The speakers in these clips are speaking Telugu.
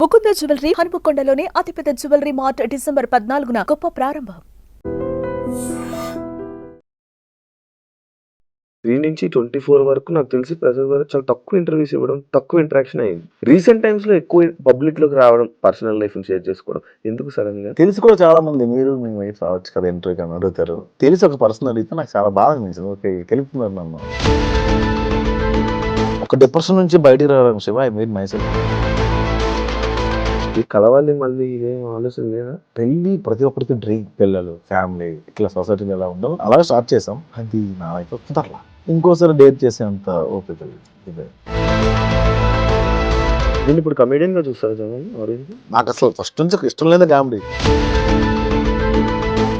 ముకుంద జ్యువెలరీ హనుమకొండలోని అతిపెద్ద జ్యువెలరీ మార్ట్ డిసెంబర్ 14న గొప్ప ప్రారంభం. 3 నుంచి 24 వరకు నాకు తెలిసి ప్రసాద్ గారు చాలా తక్కువ ఇంటర్వ్యూస్ ఇవ్వడం, తక్కువ ఇంటరాక్షన్ అయింది. రీసెంట్ టైమ్స్‌లో ఎక్కువ పబ్లిక్‌లోకి రావడం, పర్సనల్ లైఫ్‌ని షేర్ చేసుకోవడం. ఎందుకు సడెన్‌గా? తెలిసి కూడా చాలా మంది మీరు మీ వైఫ్ రావచ్చు కదా ఇంటర్వ్యూకి అని అడుగుతారు. తెలిసి ఒక పర్సన్ అడిగితే నాకు చాలా బాధ అనిపించింది. ఓకే, గెలుపుతున్నారు నన్ను. ఒక డిప్రెషన్ నుంచి బయటికి రావడం Shiva I made my self. ఈ కలవాలి మళ్ళీ ఇదేం ఆలోచన లేదా? పెళ్ళి ప్రతి ఒక్కరికి డ్రీమ్, పిల్లలు, ఫ్యామిలీ, ఇట్లా సొసైటీలో ఎలా ఉందో అలా స్టార్ట్ చేసాం. అది నా వైపు కుదరలా. ఇంకోసారి డేట్ చేసేంత ఓపిక ఇదే. నేను ఇప్పుడు కమెడియన్‌గా చూస్తారా జనాలు ఆడియన్స్? నాకు అసలు ఫస్ట్ నుంచి ఇష్టం లేదా కామెడీ.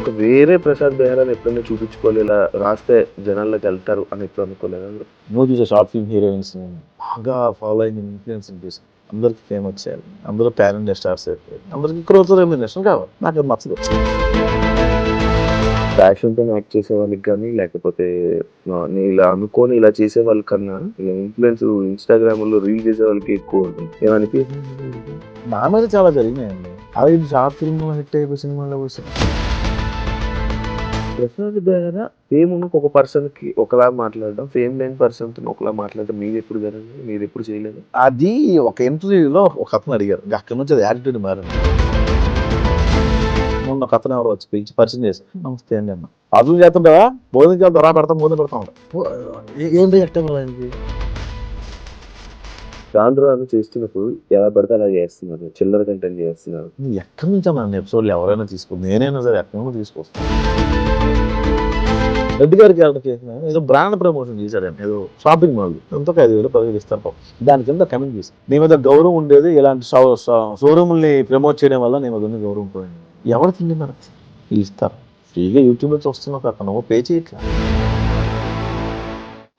ఒక వేరే ప్రసాద్ బెహ్రాని ఎప్పుడైనా చూపించుకోవాలి, ఇలా రాస్తే జనాల్లోకి వెళ్తారు అని ఎప్పుడు అనుకోలేదా? నువ్వు చూసే షార్ట్ ఫిల్మ్ హీరోయిన్స్ బాగా ఫాలో అయిన ఇన్ఫ్లుయెన్స్ చూసి అందరికి ఫేమస్ చేయాలి, అందరూ పాన్ ఇండియా స్టార్స్ అయిపోయారు, అందరికి క్రోత్ రెమ్యునరేషన్ కావాలి. నాకు అది నచ్చదు. ఫ్యాషన్‌తో యాక్ట్ చేసే వాళ్ళకి కానీ, లేకపోతే నేను ఇలా అనుకోని ఇలా చేసే వాళ్ళకన్నా ఇన్ఫ్లుయెన్స్ ఇన్‌స్టాగ్రామ్‌లో రీల్ చేసే వాళ్ళకి ఎక్కువ ఉంటుంది. ఏమనిపిస్తుంది? నా మీద చాలా జరిగినాయండి. అది షార్ట్ ఫిల్మ్ హిట్ అయిపోయి సినిమాలో వచ్చి ప్రసాద్ బెహ్రా ఫేమ్ ఉన్న ఒక పర్సన్‌కి ఒకలా మాట్లాడడం, ఫేమ్ లేని పర్సన్‌తో ఒకలా మాట్లాడడం మీరెప్పుడు జరగలేదు? మీరెప్పుడు చేయలేదు? అది ఒక ఇంటర్వ్యూలో ఒక అతను అడిగారు, అక్కడ నుంచి అది యాటిట్యూడ్ మారింది. మొన్న ఒక అతను ఎవరు వచ్చి పిలిచి పరిచయం చేసి నమస్తే అండి అన్న, అర్థం చేస్తుంటావా భోజనం చేద్దాం రా పెడతాం భోజనం పెడతా ఉంటాం. ఏంటి ఎట్టం ఆయనకి ఆంధ్రాలో చేస్తున్నప్పుడు ఎలా పడితే అలా చేస్తున్నారు, చిల్లర కంటెంట్ చేస్తున్నారు. ఎక్కడి నుంచి అన్న ఎపిసోడ్లు ఎవరైనా తీసుకో, నేనైనా సరే ఎక్కడి నుంచి తీసుకొస్తాను. రెడ్డి గారికి ఎవరికి ఏదో బ్రాండ్ ప్రమోషన్ చేశాడండి, ఏదో షాపింగ్ మాల్ ఎంతో 5,000 10,000 ఇస్తారు పాపం. దాని కింద కమెంట్ చేసి నీ మీద గౌరవం ఉండేది, ఇలాంటి షోరూమ్ని ప్రమోట్ చేయడం వల్ల నీ మీద ఉన్న గౌరవం పోయింది. ఎవరు తిండి మరి ఇస్తారు? ఫ్రీగా యూట్యూబ్లో చూస్తున్నావు కాక నువ్వు పే చేయట్లా.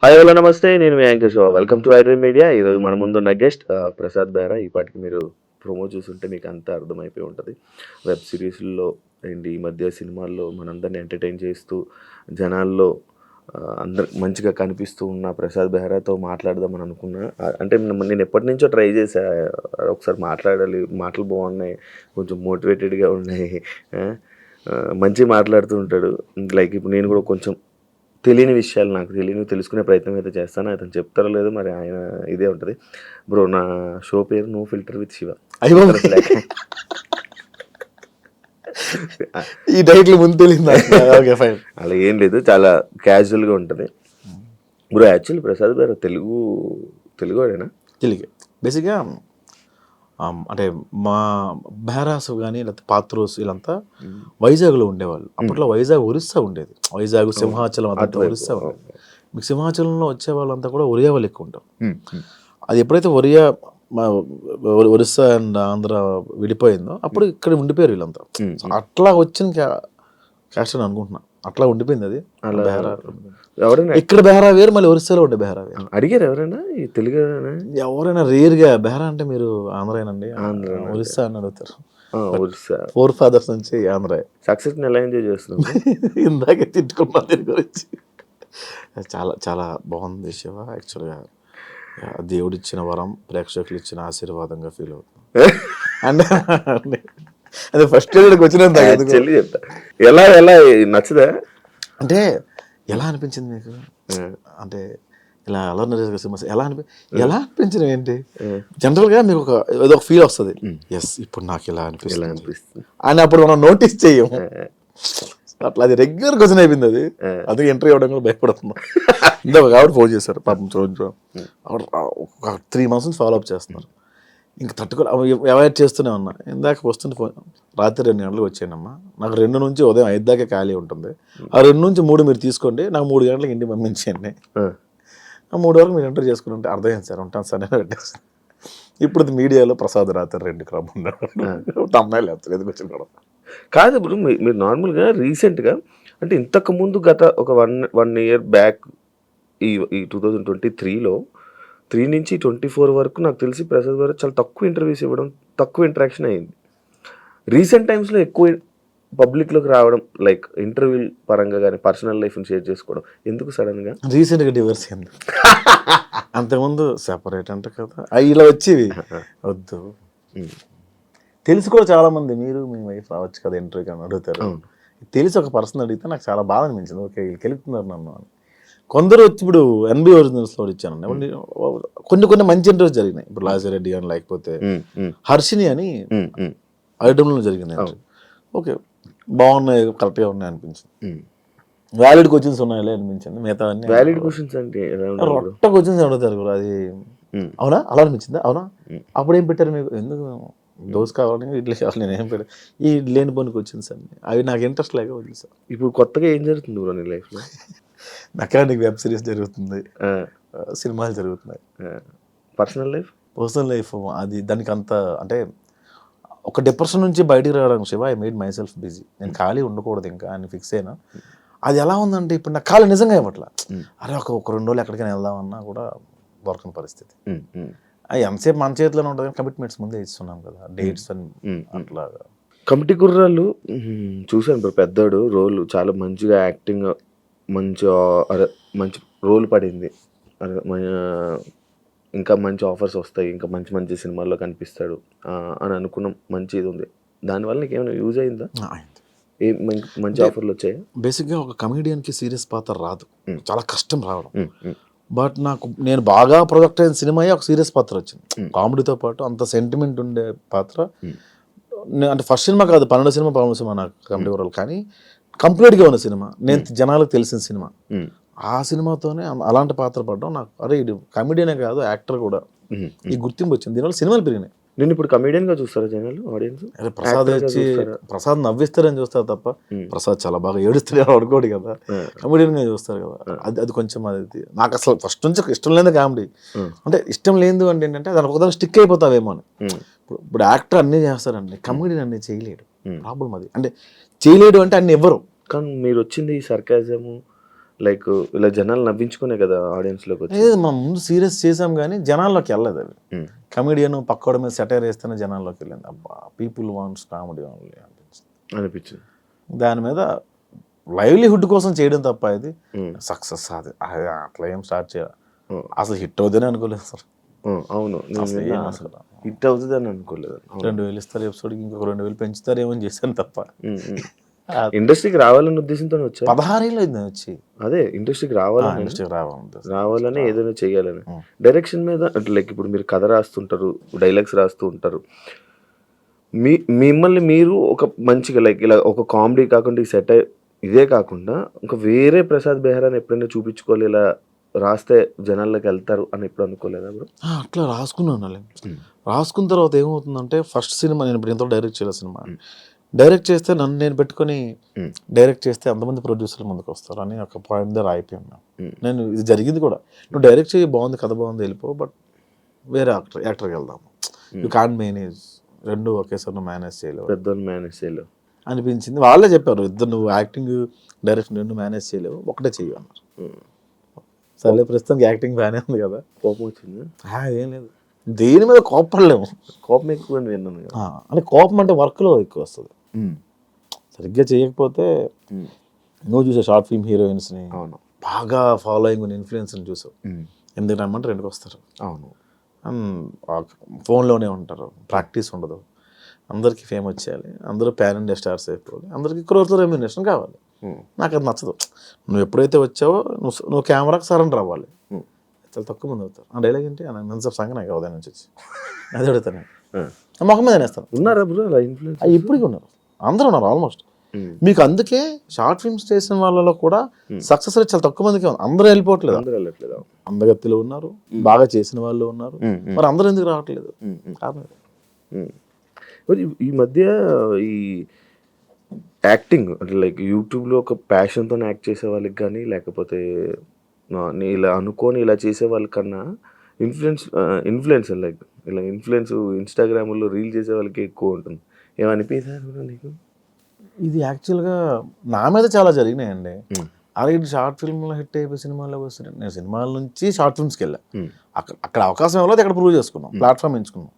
హాయ్ హలో నమస్తే, నేను మీ యాంకర్ షో. Welcome to iDream media. ఈరోజు మన ముందున్న గెస్ట్ ప్రసాద్ బెహ్రా. ఈ పాటికి మీరు ప్రోమో చూస్తుంటే మీకు అంతా అర్థమైపోయి ఉంటుంది. వెబ్ సిరీస్లో అండ్ ఈ మధ్య సినిమాల్లో మనందరినీ ఎంటర్టైన్ చేస్తూ జనాల్లో అందరు మంచిగా కనిపిస్తూ ఉన్న ప్రసాద్ బెహ్రాతో మాట్లాడదామని అనుకున్నా. అంటే నేను ఎప్పటి నుంచో ట్రై చేశా, ఒకసారి మాట్లాడాలి, మాటలు బాగున్నాయి, కొంచెం మోటివేటెడ్గా ఉన్నాయి, మంచిగా మాట్లాడుతూ ఉంటాడు. లైక్ ఇప్పుడు నేను కూడా కొంచెం తెలియని విషయాలు నాకు తెలుసుకునే ప్రయత్నం అయితే చేస్తాను. అతను చెప్తారో లేదో మరి, ఆయన ఇదే ఉంటుంది. బ్రో, నా షో పేరు నో ఫిల్టర్ విత్ శివ. ఈ టైటిల్ ముందు తెలియదు. Okay fine. అలా ఏం లేదు, చాలా క్యాజువల్గా ఉంటుంది. బ్రో యాక్చువల్లీ ప్రసాద్ గారు తెలుగువాడేనా? తెలుగు బేసిక్గా. అంటే మా బెహ్రాస్ కానీ లేకపోతే పాత్రోస్ వీళ్ళంతా వైజాగ్లో ఉండేవాళ్ళు. అప్పట్లో వైజాగ్ ఒరిస్సా ఉండేది. వైజాగ్ సింహాచలం అదంతా ఒరిస్సా ఉండేది. మీకు సింహాచలంలో వచ్చే వాళ్ళంతా కూడా ఒరియా వాళ్ళు ఎక్కువ ఉంటారు. అది ఎప్పుడైతే ఒరిస్సా అండ్ ఆంధ్ర విడిపోయిందో అప్పుడు ఇక్కడ ఉండిపోయారు వీళ్ళంతా. అట్లా వచ్చిన క్యాస్ట్ అని అనుకుంటున్నా, అట్లా ఉండిపోయింది అది. ఇక్కడ బెహ్రా వేరు, మళ్ళీ ఒరిస్సాలో ఉండే బెహ్రా వేరు. అడిగారు ఎవరైనా ఈ తెలుగు ఎవరైనా రేర్గా బెహ్రా అంటే మీరు ఆంధ్రానండి, ఒరిస్సా అని అడుగుతారు. ఒరిస్సా 4 fathers నుంచి ఆంధ్ర. సక్సెస్ ఎలా ఎంజాయ్ చేస్తున్నాం? ఇందాకే తిట్టుకున్నా దీని గురించి. చాలా చాలా బాగుంది శివ. యాక్చువల్గా దేవుడిచ్చిన వరం, ప్రేక్షకులు ఇచ్చిన ఆశీర్వాదంగా ఫీల్ అవుతుంది. అండ్ అదే ఫస్ట్ వచ్చినంత చెప్తా, ఎలా నచ్చదా అంటే ఎలా అనిపించింది మీకు? అంటే ఇలా ఎలా అనిపించడం ఏంటి? జనరల్గా మీకు ఏదో ఒక ఫీల్ వస్తుంది, ఎస్ ఇప్పుడు నాకు ఇలా అనిపిస్తుంది అని. అప్పుడు మనం నోటీస్ చెయ్యం అట్లా. అది రెగ్యులర్ క్వశ్చన్ అయిపోయింది అది. అందుకే ఎంట్రీ అవ్వడం కూడా భయపడుతున్నాం. ఇందాక కాబట్టి ఫోన్ చేశారు పాపం, ఒక 3 months నుంచి ఫాలో అప్ చేస్తున్నారు. ఇంక అవాయిడ్ చేస్తూనే ఉన్నా. ఇందాక వస్తుంటే ఫోన్, రాత్రి 2 గంటలకు వచ్చానమ్మా, నాకు 2 నుంచి ఉదయం 5 దాకా ఖాళీ ఉంటుంది, ఆ 2 నుంచి 3 మీరు తీసుకోండి, నాకు 3 గంటలకు ఇంటికి పంపించండి, ఆ 3 వరకు మీరు ఎంటర్ చేసుకుని ఉంటే అర్థమైంది సార్, ఉంటాను సార్ నేను పెట్టేస్తాను. ఇప్పుడు మీడియాలో ప్రసాద్ రాత్రి 2 క్రమం అమ్మాయిలు ఎందుకు వచ్చిన కాదు. ఇప్పుడు మీరు నార్మల్గా రీసెంట్గా అంటే ఇంతకు ముందు గత ఒక 1 year బ్యాక్ ఈ 2023లో 3 నుంచి 24 వరకు నాకు తెలిసి ప్రసాద్ గారు చాలా తక్కువ ఇంటర్వ్యూస్ ఇవ్వడం, తక్కువ ఇంటరాక్షన్ అయింది. రీసెంట్ టైమ్స్లో ఎక్కువ పబ్లిక్లోకి రావడం, లైక్ ఇంటర్వ్యూ పరంగా కానీ పర్సనల్ లైఫ్ని షేర్ చేసుకోవడం. ఎందుకు సడన్గా? రీసెంట్గా డివర్స్ అయింది. అంతకుముందు సెపరేట్ అంటే కదా ఇలా వచ్చేవి, వద్దు తెలిసి కూడా చాలా మంది మీరు మీ వైఫ్ రావచ్చు కదా ఇంటర్వ్యూకి అని అడుగుతారు. తెలిసి ఒక పర్సన్ అడిగితే నాకు చాలా బాధ అనిపించింది. ఓకే వీళ్ళు కెలుపుతున్నారు నన్ను అని. కొందరు వచ్చి ఇప్పుడు ఎన్బి ఒరిజినల్స్లో ఇచ్చాను. కొన్ని మంచి ఇంటర్వ్యూస్ జరిగినాయి. ఇప్పుడు లాజిరెడ్డి అని లేకపోతే హర్షిని అని ఐటమ్లో జరిగింది. ఓకే బాగున్నాయి, కరెక్ట్గా ఉన్నాయి అనిపించింది. వ్యాలిడ్ క్వశ్చన్స్ ఉన్నాయో అనిపించింది. మిగతా అన్ని వ్యాలిడ్ క్వశ్చన్స్ అంటే రొట్ట క్వశ్చన్స్ అడుగుతారు కూడా. అది అవునా అలా అనిపించిందా? అవునా అప్పుడు ఏం పెట్టారు మీకు? ఎందుకు దోశ కావాలని ఇడ్లీ కావాలి, నేను ఏం పెట్టాను ఈ లేని పనికి వచ్చింది సార్. అవి నాకు ఇంట్రెస్ట్ లేక వదిలి సార్. ఇప్పుడు కొత్తగా ఏం జరుగుతుంది బ్రో నీ లైఫ్లో? మెకానిక్ వెబ్ సిరీస్ జరుగుతుంది, సినిమాలు జరుగుతున్నాయి. పర్సనల్ లైఫ్ అది దానికి అంత అంటే ఒక డిప్రెషన్ నుంచి బయటికి రావడానికి Shiva I made my self busy. నేను ఖాళీ ఉండకూడదు ఇంకా అని ఫిక్స్ అయినా. అది ఎలా ఉందంటే ఇప్పుడు నాకు ఖాళీ నిజంగా ఇవ్వట్లా. అరే ఒక 2 రోజులు ఎక్కడికైనా వెళ్దామన్నా కూడా దొరకని పరిస్థితి. అది ఎంతసేపు మన చేతిలోనే ఉంటుంది. కమిట్మెంట్స్ ముందే ఇస్తున్నాం కదా, డేట్స్ అని అట్లా. కమిటీ కుర్రాళ్ళు చూశాను బ్రో, పెద్దోడు రోల్ చాలా మంచిగా యాక్టింగ్, మంచి రోల్ పడింది. ఇంకా మంచి ఆఫర్స్ వస్తాయి, ఇంకా మంచి మంచి సినిమాల్లో కనిపిస్తాడు అని అనుకున్నాం. మంచి ఇది ఉంది. దానివల్ల నీకు ఏమైనా యూజ్ అయిందా? మంచి ఆఫర్లు వచ్చాయి. బేసిక్గా ఒక కమెడియన్కి సీరియస్ పాత్ర రాదు, చాలా కష్టం రావడం. బట్ నేను బాగా ప్రొజెక్ట్ అయిన సినిమా ఒక సీరియస్ పాత్ర వచ్చింది. కామెడీతో పాటు అంత సెంటిమెంట్ ఉండే పాత్ర. అంటే ఫస్ట్ సినిమా కాదు, 12 సినిమా నాకు కమెడీ వరల్డ్. కానీ కంప్లీట్గా ఉన్న సినిమా, నేను జనాలకు తెలిసిన సినిమా. ఆ సినిమాతోనే అలాంటి పాత్ర పడ్డం నాకు అరే ఇది కమెడియనే కాదు యాక్టర్ కూడా ఈ గుర్తింపు వచ్చింది. దీనివల్ల సినిమాలు పెరిగినాయి. నేను ఇప్పుడు కమెడియన్ గా చూస్తారా జనాలు, ఆడియన్స్? అరే ప్రసాద్ నవ్విస్తారని చూస్తారు తప్ప ప్రసాద్ చాలా బాగా ఏడుస్తాడు అనుకోడు కదా, కమెడియన్ గా చూస్తారు కదా. అది కొంచెం అది నాకు అసలు ఫస్ట్ నుంచి ఇష్టం లేదు కామెడీ. అంటే ఇష్టం లేదు అంటే ఏంటంటే దానికి ఒకదాని స్టిక్ అయిపోతావేమో అని. ఇప్పుడు యాక్టర్ అన్నీ చేస్తారండి, కమెడియన్ అన్నీ చేయలేడు. ప్రాబ్లం అది. అంటే చేయలేడు అంటే అన్ని ఇవ్వరు. కానీ మీరు వచ్చింది ఈ సర్కాజము లైక్ ఇలా జనాలు నవ్వించుకునే కదా ఆడియన్స్ లోకి వచ్చి. మనం ముందు సీరియస్ చేసాం కానీ జనాల్లోకి వెళ్ళదు. అవి కమెడియన్ పక్కోడ మీద సెటైర్ వేస్తేనే జనాల్లోకి వెళ్ళింది. అబ్బా పీపుల్ వాంట్స్ కామెడీ ఓన్లీ అనిపించింది. దాని మీద లైవ్లీహుడ్ కోసం చేయడం తప్ప ఇది సక్సెస్ అది అట్లా ఏం స్టార్ట్ చేయాలి. అసలు హిట్ అవుతుందని అనుకోలేదు సార్. అవును, హిట్ అవుతుంది అని అనుకోలేదు. 2000 ఇస్తారు ఎపిసోడ్కి, ఇంకొక 2000 పెంచుతారేమో అని చేశాను తప్ప. ఇండస్ట్రీకి రావాలన్న ఉద్దేశంతో వచ్చా. 16 ఏళ్ళు అయింది వచ్చి. అదే ఇండస్ట్రీకి రావాలని ఏదైనా చెయ్యాలని. డైరెక్షన్ మీద అంటే లైక్ ఇప్పుడు మీరు కథ రాస్తుంటారు, డైలాగ్స్ రాస్తూ ఉంటారు. మిమ్మల్ని మీరు ఒక మంచిగా లైక్ ఇలా ఒక కామెడీ కాకుండా ఈ సెట్ ఇదే కాకుండా ఇంకా వేరే ప్రసాద్ బెహ్రాని ఎప్పుడైనా చూపించుకోవాలి, ఇలా రాస్తే జనాల్లోకి వెళ్తారు అని ఎప్పుడు అనుకోలేదా బ్రో? అట్లా రాసుకున్నాను. రాసుకున్న తర్వాత ఏమవుతుందంటే ఫస్ట్ సినిమా నేను ఇప్పుడు ఎంతో డైరెక్ట్ చేయాలి సినిమా. డైరెక్ట్ చేస్తే నన్ను నేను పెట్టుకొని డైరెక్ట్ చేస్తే ఎంతమంది ప్రొడ్యూసర్లు ముందుకు వస్తారు అని ఒక పాయింట్ దగ్గర అయిపోయాను. నేను ఇది జరిగింది కూడా, నువ్వు డైరెక్ట్ చేయి బాగుంది, కథ బాగుంది, వెళ్ళిపో, బట్ వేరే యాక్టర్కి వెళ్దాము. యూ కాంట్ మేనేజ్, రెండు ఒకేసారి నువ్వు మేనేజ్ చేయలేవు అనిపించింది. వాళ్ళే చెప్పారు, ఇద్దరు నువ్వు యాక్టింగ్ డైరెక్షన్ రెండు మేనేజ్ చేయలేవు, ఒకటే చెయ్యి అన్నారు. సరే ప్రస్తుతానికి యాక్టింగ్ బాగానే ఉంది కదా. కోపం వచ్చింది? ఏం లేదు, దేని మీద కోపడలేము. కోపం ఎక్కువ విన్నాను. అంటే కోపం అంటే వర్క్లో ఎక్కువ వస్తుంది. సరిగ్గా చేయకపోతే నువ్వు చూసే షార్ట్ ఫిల్మ్ హీరోయిన్స్ని బాగా ఫాలోయింగ్ ఉన్న ఇన్ఫ్లుయెన్స్ని చూసావు, ఎందుకు రమ్మంటే రెండుకి వస్తారు. అవును, ఫోన్లోనే ఉంటారు, ప్రాక్టీస్ ఉండదు. అందరికీ ఫేమ్ వచ్చేయాలి, అందరూ ప్యాన్ ఇండియా స్టార్స్ అయిపోవాలి, అందరికీ క్రోర్స్ రెమ్యూనరేషన్ కావాలి. నాకు అది నచ్చదు. నువ్వు ఎప్పుడైతే వచ్చావో నువ్వు కెమెరాకి సరెండర్ అవ్వాలి. చాలా తక్కువ మంది అవుతారు. ఆ డైలాగ్ ఏంటి మంచి సంగతి నాకు ఉదయం నుంచి వచ్చి అది అడుగుతాను, మొహం మీద నేస్తాను. ఉన్నారా బ్రో అలా ఇన్ఫ్లుయెన్స్? ఇప్పటికీ ఉన్నారు, అందరూ ఉన్నారు ఆల్మోస్ట్. మీకు అందుకే షార్ట్ ఫిల్మ్స్ చేసిన వాళ్ళలో కూడా సక్సెస్ రేట్ చాలా తక్కువ మందికి ఉంది. అందరూ వెళ్ళిపోవట్లేదు. అందగత్తిలో ఉన్నారు, బాగా చేసిన వాళ్ళు ఉన్నారు, మరి అందరూ ఎందుకు రావట్లేదు? ఈ మధ్య ఈ యాక్టింగ్ అంటే లైక్ యూట్యూబ్లో ఒక ప్యాషన్తో యాక్ట్ చేసే వాళ్ళకి కానీ, లేకపోతే ఇలా అనుకొని ఇలా చేసే వాళ్ళకన్నా ఇన్ఫ్లుయెన్సర్ లైక్ ఇలా ఇన్స్టాగ్రామ్లో రీల్ చేసే వాళ్ళకి ఎక్కువ ఉంటుంది. ఏమనిపించారు నీకు? ఇది యాక్చువల్గా నా మీద చాలా జరిగినాయండి. అలాగే షార్ట్ ఫిల్మ్లో హిట్ అయిపోయి సినిమాల్లోకి వస్తున్నాయి. నేను సినిమాల నుంచి షార్ట్ ఫిల్మ్స్కి వెళ్ళా, అక్కడ అవకాశం ఇవ్వలేదు, అక్కడ ప్రూవ్ చేసుకున్నాం, ప్లాట్ఫామ్ ఎంచుకున్నాం.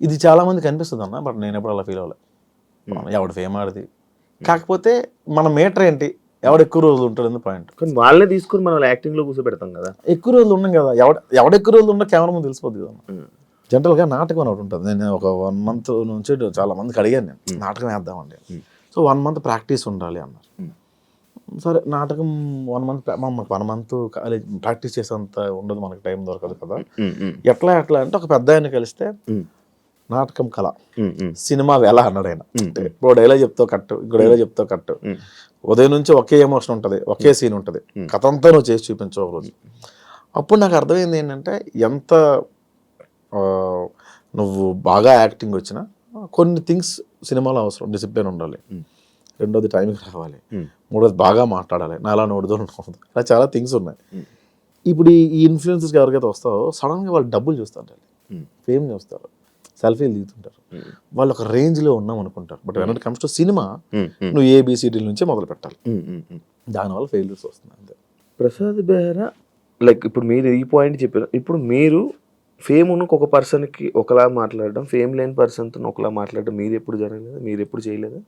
ఇది చాలా మందికి అనిపిస్తుంది అన్న, బట్ నేను ఎప్పుడు అలా ఫీల్ అవ్వలేదు. ఎవడు ఫేమ్ ఆడిది, కాకపోతే మన మీటర్ ఏంటి, ఎవడు ఎక్కువ రోజులు ఉంటాడు పాయింట్. కానీ వాళ్ళే తీసుకుని మనం యాక్టింగ్లో కూర్చోబెడతాం కదా. ఎక్కువ రోజులు ఉన్నాం కదా, ఎవడు ఎక్కువ రోజులు ఉన్నా కెమెరా ముందు తెలిసిపోద్ది కదా. జనరల్గా నాటకం అని ఒకటి ఉంటుంది. నేను ఒక 1 month నుంచి చాలా మందికి అడిగాను, నేను నాటకం వేద్దామండి. సో 1 month ప్రాక్టీస్ ఉండాలి అన్నారు. సరే నాటకం 1 month మాకు 1 month కాలేజ్ ప్రాక్టీస్ చేసేంత ఉండదు, మనకి టైం దొరకదు కదా. ఎట్లా అంటే ఒక పెద్ద ఆయన కలిస్తే నాటకం కళ, సినిమా ఎలా అన్నాడు ఆయన. ఇప్పుడు డైలాగ్ చెప్తావు కట్టు, ఇంకో డైలాగ్ చెప్తావు కట్టు, ఉదయం నుంచి ఒకే ఎమోషన్ ఉంటుంది, ఒకే సీన్ ఉంటుంది, కథ అంతా నువ్వు చేసి చూపించవు ఒక రోజు. అప్పుడు నాకు అర్థమైంది ఏంటంటే ఎంత నువ్వు బాగా యాక్టింగ్ వచ్చినా కొన్ని థింగ్స్ సినిమాలో అవసరం. డిసిప్లిన్ ఉండాలి, రెండోది టైంకి రావాలి, మూడోది బాగా మాట్లాడాలి, నాలా నోడుదో ఉండదు, ఇలా చాలా థింగ్స్ ఉన్నాయి. ఇప్పుడు ఈ ఇన్ఫ్లుయెన్సర్స్కి ఎవరికైతే వస్తారో సడన్గా వాళ్ళు డబ్బులు చూస్తారు, ఫేమ్ చూస్తారు, సెల్ఫీలు దిగుతుంటారు, వాళ్ళు ఒక రేంజ్లో ఉన్నాం అనుకుంటారు. But when it comes to cinema నువ్వు ఏబిసిడీల నుంచే మొదలు పెట్టాలి, దానివల్ల ఫెయిల్యూర్స్ వస్తున్నాయి అంతే. ప్రసాద్ బెహ్రా లైక్ ఇప్పుడు మీరు ఈ పాయింట్ చెప్పారు. ఇప్పుడు మీరు ఫేమ్ ఉన్న ఒక పర్సన్కి ఒకలా మాట్లాడడం, ఫేమ్ లేని పర్సన్తో ఒకలా మాట్లాడడం మీరు ఎప్పుడు జరగలేదు, మీరు ఎప్పుడు చేయలేదా?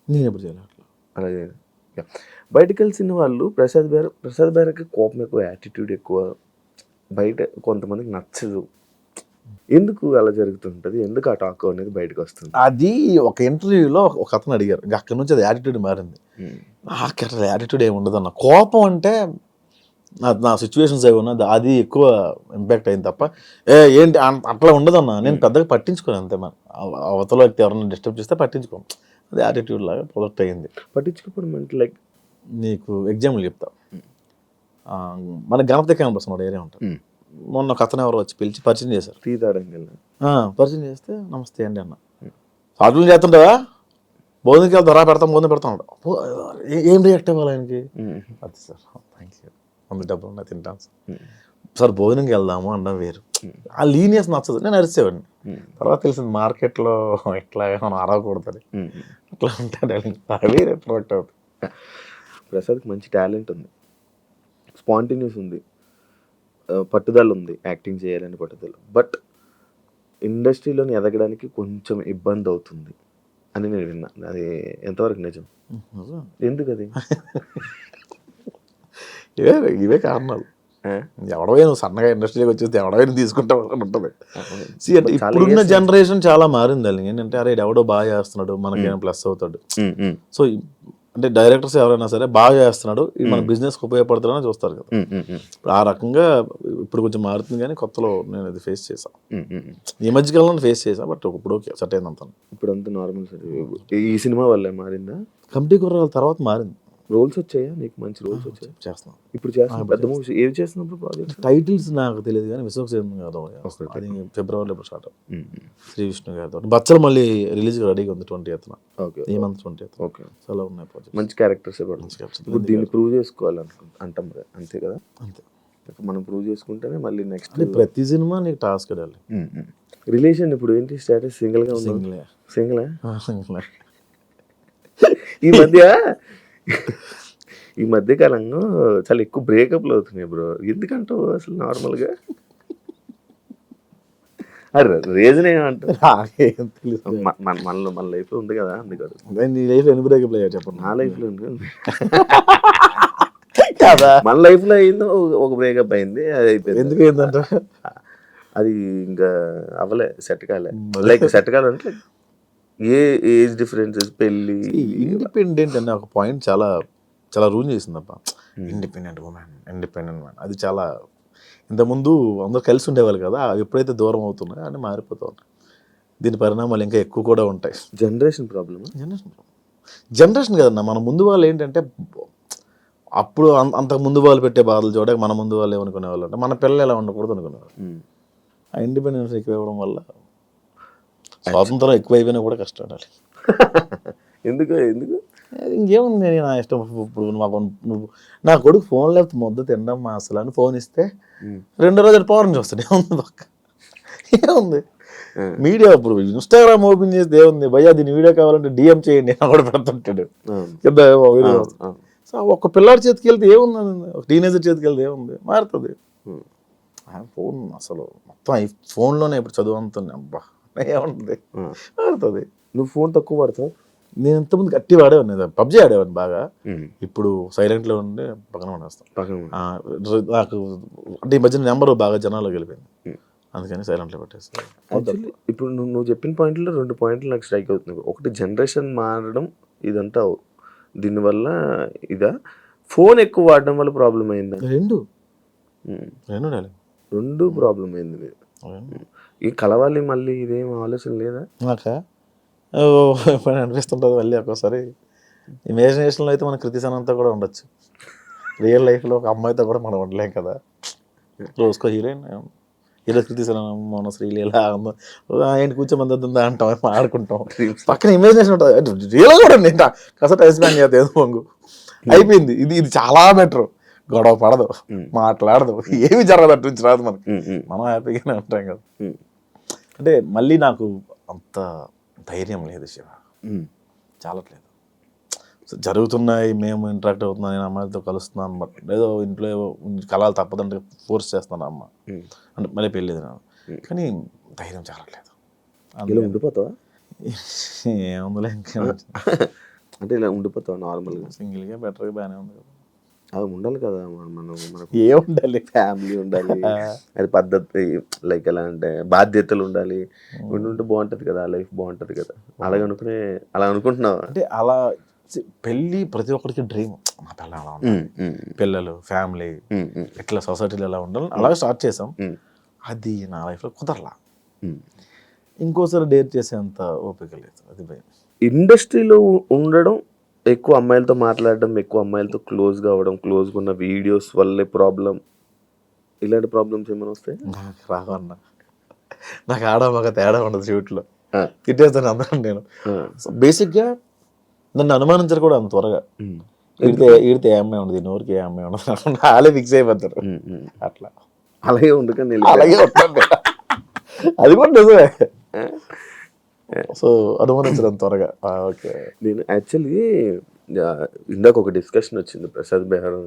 నేను ఎప్పుడు చేయలేదు అలాగే. బయటకు కలిసిన వాళ్ళు ప్రసాద్ బెహ్రాకి కోపం ఎక్కువ, యాటిట్యూడ్ ఎక్కువ, బయట కొంతమందికి నచ్చదు. ఎందుకు అలా జరుగుతుంటుంది? ఎందుకు ఆ టాక్ అనేది బయటకు వస్తుంది? అది ఒక ఇంటర్వ్యూలో ఒక అతను అడిగారు, ఇంకా అక్కడ నుంచి అది యాటిట్యూడ్ మారింది. నాకు అట్లా యాటిట్యూడ్ ఏమి ఉండదు అన్న. కోపం అంటే నా సిచ్యువేషన్స్ ఏమన్నా అది ఎక్కువ ఇంపాక్ట్ అయింది తప్ప ఏంటి అట్లా ఉండదన్నా. నేను పెద్దగా పట్టించుకోను అంతే. మన అవతల వ్యక్తి ఎవరైనా డిస్టర్బ్ చేస్తే పట్టించుకోను, అది యాటిట్యూడ్ లాగా ప్రొడక్ట్ అయ్యింది. పట్టించుకోవడం అంటే లైక్ నీకు ఎగ్జాంపుల్ చెప్తా. మన గణపతి క్యాంపస్ ఒక ఏరియా ఉంటుంది. మొన్న ఒక అతను ఎవరో వచ్చి పిలిచి పరిచయం చేశారు. పరిచయం చేస్తే నమస్తే అండి అన్న, సాధువులు చేస్తుంటావా, భోజనంకి వెళ్తా రా, భోజనం పెడతాను. ఏం రియాక్ట్ అవ్వాలి ఆయనకి? అది సార్ థ్యాంక్ యూ, వంద డబ్బులు ఉన్నాయి తింటాను సార్, భోజనంకి వెళ్దాము అన్న వేరు. ఆ లీనియస్ నచ్చదు. నేను అరిసేవాడిని. తర్వాత తెలిసింది మార్కెట్లో ఎట్లా మనం అరవకూడదని, అట్లా ఉంటాడు వేరే ప్రొడక్ట్ అవుతుంది. ప్రసాద్కి మంచి టాలెంట్ ఉంది, స్పాంటేనియస్ ఉంది, పట్టుదల ఉంది, యాక్టింగ్ చేయాలని పట్టుదల. బట్ ఇండస్ట్రీలోని ఎదగడానికి కొంచెం ఇబ్బంది అవుతుంది అని నేను విన్నా. అది ఎంతవరకు నిజం? ఎందుకు అది? ఇవే కారణాలు. ఎవడవే నువ్వు సన్నగా ఇండస్ట్రీకి వచ్చేస్తే ఎవడవైనా తీసుకుంటావు అని ఉంటుంది. అంటే ఇప్పుడున్న జనరేషన్ చాలా మారింది. అది ఏంటంటే అరే ఎవడో బాగా చేస్తున్నాడు మనకేమైనా ప్లస్ అవుతాడు. సో అంటే డైరెక్టర్స్ ఎవరైనా సరే బాగా చేస్తున్నాడు, ఇది మన బిజినెస్కి ఉపయోగపడుతుందని చూస్తారు కదా. ఇప్పుడు ఆ రకంగా ఇప్పుడు కొంచెం మారుతుంది. కానీ కొత్తలో నేను అది ఫేస్ చేశాను, ఈ మధ్యకాలంలో ఫేస్ చేశాను. బట్ ఇప్పుడు ఓకే సెట్ అయింది అంతా. ఇప్పుడు అంతా నార్మల్ సార్. ఈ సినిమా వల్లే మారిందా? కమిటీ కుర్రాల తర్వాత మారింది. రోల్స్ వచ్చాయా నీకు? మంచి రోల్స్ వచ్చాయి? చేస్తున్నాం ఇప్పుడు. చేస్తున్నాం పెద్ద మూవీస్. ఏవి చేస్తున్నప్పుడు ప్రాజెక్ట్ టైటిల్స్ నాకు తెలియదు కానీ విశ్వక్సేన్ గారు అది ఫిబ్రవరిలో ఇప్పుడు స్టార్ట్. శ్రీ విష్ణు గారితో బచ్చలు మళ్ళీ రిలీజ్ రెడీగా ఉంది 20th. ఓకే, ఈ మంత్ 20th. ఓకే, చాలా ఉన్నాయి ప్రాజెక్ట్. మంచి క్యారెక్టర్స్. ఇప్పుడు దీన్ని ప్రూవ్ చేసుకోవాలంటాం కదా, అంతే కదా? అంతే, మనం ప్రూవ్ చేసుకుంటేనే మళ్ళీ నెక్స్ట్. ప్రతి సినిమా నీకు టాస్క్ అడాలి. రిలేషన్ ఇప్పుడు ఏంటి స్టేటస్? సింగిల్గా ఉంది. సింగిల్ ఈ మధ్య కాలంలో చాలా ఎక్కువ బ్రేకప్లు అవుతున్నాయి బ్రో. ఎందుకంటావు అసలు? నార్మల్గా అరే రీజన్ ఏమంటారు? మన లైఫ్లో ఉంది కదా, అందుకని. నీ లైఫ్ ఎన్ని బ్రేకప్ అయ్యా చెప్పండి. నా లైఫ్లో ఉంది మన లైఫ్లో అయిందో ఒక బ్రేకప్ అయింది, అది అయిపోయింది. ఎందుకు అయిందంట? అది ఇంకా అవ్వలే, సెట్ కాలే. లైక్ సెట్ కాలంటే ఏ ఏజ్ డిఫరెన్సెస్, పెళ్ళి. ఇండిపెండెంట్ అనే ఒక పాయింట్ చాలా చాలా రూల్ చేసిందప్ప. ఇండిపెండెంట్ మ్యాన్ అది చాలా. ఇంతకుముందు అందరూ కలిసి ఉండేవాళ్ళు కదా, ఎప్పుడైతే దూరం అవుతున్నాయో అని మారిపోతూ ఉంటాయి. దీని పరిణామాలు ఇంకా ఎక్కువ కూడా ఉంటాయి. Generation problem. జనరేషన్ కదన్నా, మన ముందు వాళ్ళు ఏంటంటే అప్పుడు అంతకు ముందు వాళ్ళు పెట్టే బాధలు చూడక మన ముందు వాళ్ళు ఏమనుకునేవాళ్ళు అంటే మన పిల్లలు ఎలా ఉండకూడదు అనుకునేవాళ్ళు. ఆ ఇండిపెండెన్స్ ఎక్కువ ఇవ్వడం వల్ల స్వాతంత్రం ఎక్కువ అయిపోయినా కూడా కష్టపడాలి. ఎందుకు ఇంకేముంది, నా ఇష్టం. ఇప్పుడు నువ్వు నా కొడుకు ఫోన్ లేకపోతే ముద్ద తినడం అసలు అని ఫోన్ ఇస్తే 2 రోజులు పవర్ చూస్తాడు. ఏముంది పక్క, ఏముంది మీడియా. ఇప్పుడు ఇన్స్టాగ్రామ్ ఓపెన్ చేస్తే ఏముంది భయ్యా, దీని వీడియో కావాలంటే డిఎం చేయండి అని కూడా పెడుతుంటాడు. సో ఒక పిల్లాడి చేతికి వెళ్తే ఏముంది, ఒక టీనేజర్ చేతికి వెళ్తే ఏముంది, మారుతుంది. ఫోన్ అసలు మొత్తం ఈ ఫోన్లోనే ఇప్పుడు చదువు అంతుంది. అబ్బా ఏముంటుంది, మారుతుంది. నువ్వు ఫోన్ తక్కువ వాడతావు? నేను ఇంతకుముందు గట్టి వాడేవాడిని, పబ్జీ ఆడేవాడిని బాగా. ఇప్పుడు సైలెంట్లో ఉండి పక్కన పడేస్తాను. నాకు అంటే ఈ మధ్యన నెంబర్ బాగా జనాల్లోకి వెళ్ళిపోయింది. అందుకని సైలెంట్లో పెట్టేసి యాక్చువల్లీ ఇప్పుడు నువ్వు చెప్పిన పాయింట్లో 2 పాయింట్లు నాకు స్ట్రైక్ అవుతుంది. ఒకటి జనరేషన్ మారడం ఇదంతా దీనివల్ల ఇదా, ఫోన్ ఎక్కువ వాడడం వల్ల ప్రాబ్లం అయిందా? రెండు ప్రాబ్లం అయింది. ఈ కలవాలి మళ్ళీ ఇదేం ఆలోచన లేదా? నాకా ఎప్పుడైనా అనిపిస్తుంటుంది మళ్ళీ ఒక్కోసారి. ఇమాజినేషన్లో అయితే మన కృతిసనంతా కూడా ఉండొచ్చు, రియల్ లైఫ్లో ఒక అమ్మాయితో కూడా మనం ఉండలేం కదా. రోజుకో హీరోయిన్, హీరో కృతిసనం, మన శ్రీలీల ఏంటి కూర్చోమందా అంటాం, ఆడుకుంటాం, పక్కన ఇమాజినేషన్ ఉంటుంది. రియల్ కూడా ఉంది, కాస్త టైం స్పెండ్ చేద్దాం పొంగు అయిపోయింది. ఇది చాలా బెటర్. గొడవ పడదు, మాట్లాడదు, ఏమి జరగదు, అటు నుంచి రాదు మనకి, మనం హ్యాపీగానే ఉంటాం కదా. అంటే మళ్ళీ నాకు అంత ధైర్యం లేదు శివ, చాలట్లేదు. జరుగుతున్నాయి, మేము ఇంటరాక్ట్ అవుతున్నాం, నేను అమ్మాయిలతో కలుస్తున్నాను, బట్ ఏదో ఇంట్లో కలాలు తప్పదంటే ఫోర్స్ చేస్తాను అమ్మ అంటే మళ్ళీ పెళ్ళేది నాకు, కానీ ధైర్యం చాలట్లేదు. ఇలా ఉండిపోతావా? ఏముందిలే ఇంకా అంటే ఇలా ఉండిపోతావా నార్మల్గా? సింగిల్గా బెటర్గా బాగానే ఉంది కదా. అది ఉండాలి కదా, మనకు ఏ ఉండాలి, ఫ్యామిలీ ఉండాలి, అది పద్ధతి, లైక్ ఎలా అంటే బాధ్యతలు ఉండాలి, ఉంటే బాగుంటుంది కదా, లైఫ్ బాగుంటుంది కదా. అలా అనుకుంటున్నావా? అంటే అలా పెళ్ళి ప్రతి ఒక్కరికి డ్రీమ్, నా పిల్ల అలా ఉండాలి, పిల్లలు, ఫ్యామిలీ, ఇట్లా సొసైటీలో ఎలా ఉండాలి, అలాగే స్టార్ట్ చేసాం. అది నా లైఫ్లో కుదరలా. ఇంకోసారి డేర్ చేసేంత ఓపిక లేదు, అది భయం. ఇండస్ట్రీలో ఉండడం, ఎక్కువ అమ్మాయిలతో మాట్లాడడం, ఎక్కువ అమ్మాయిలతో క్లోజ్గా అవ్వడం, క్లోజ్గా ఉన్న వీడియోస్ వల్లే ప్రాబ్లం, ఇలాంటి ప్రాబ్లమ్స్ ఏమైనా వస్తాయి? నాకు రావన్నా, నాకు ఆడ మగ తేడా ఉండదు షూట్లో, తిట్టేస్తాను అందరం. నేను బేసిక్గా నన్ను అనుమానించరు కూడా అంత త్వరగా. ఈడితే ఏ అమ్మాయి ఉండదు, నోరికి ఏ అమ్మాయి ఉండదు, వాళ్ళే ఫిక్స్ అయిపోతారు. అట్లా అలాగే ఉండకండి, అలాగే ఉంటుంది, అది కూడా నిజమే. సో అనుమానించడం త్వరగా. ఓకే, నేను యాక్చువల్లీ ఇందాక ఒక డిస్కషన్ వచ్చింది ప్రసాద్ బెహ్రా,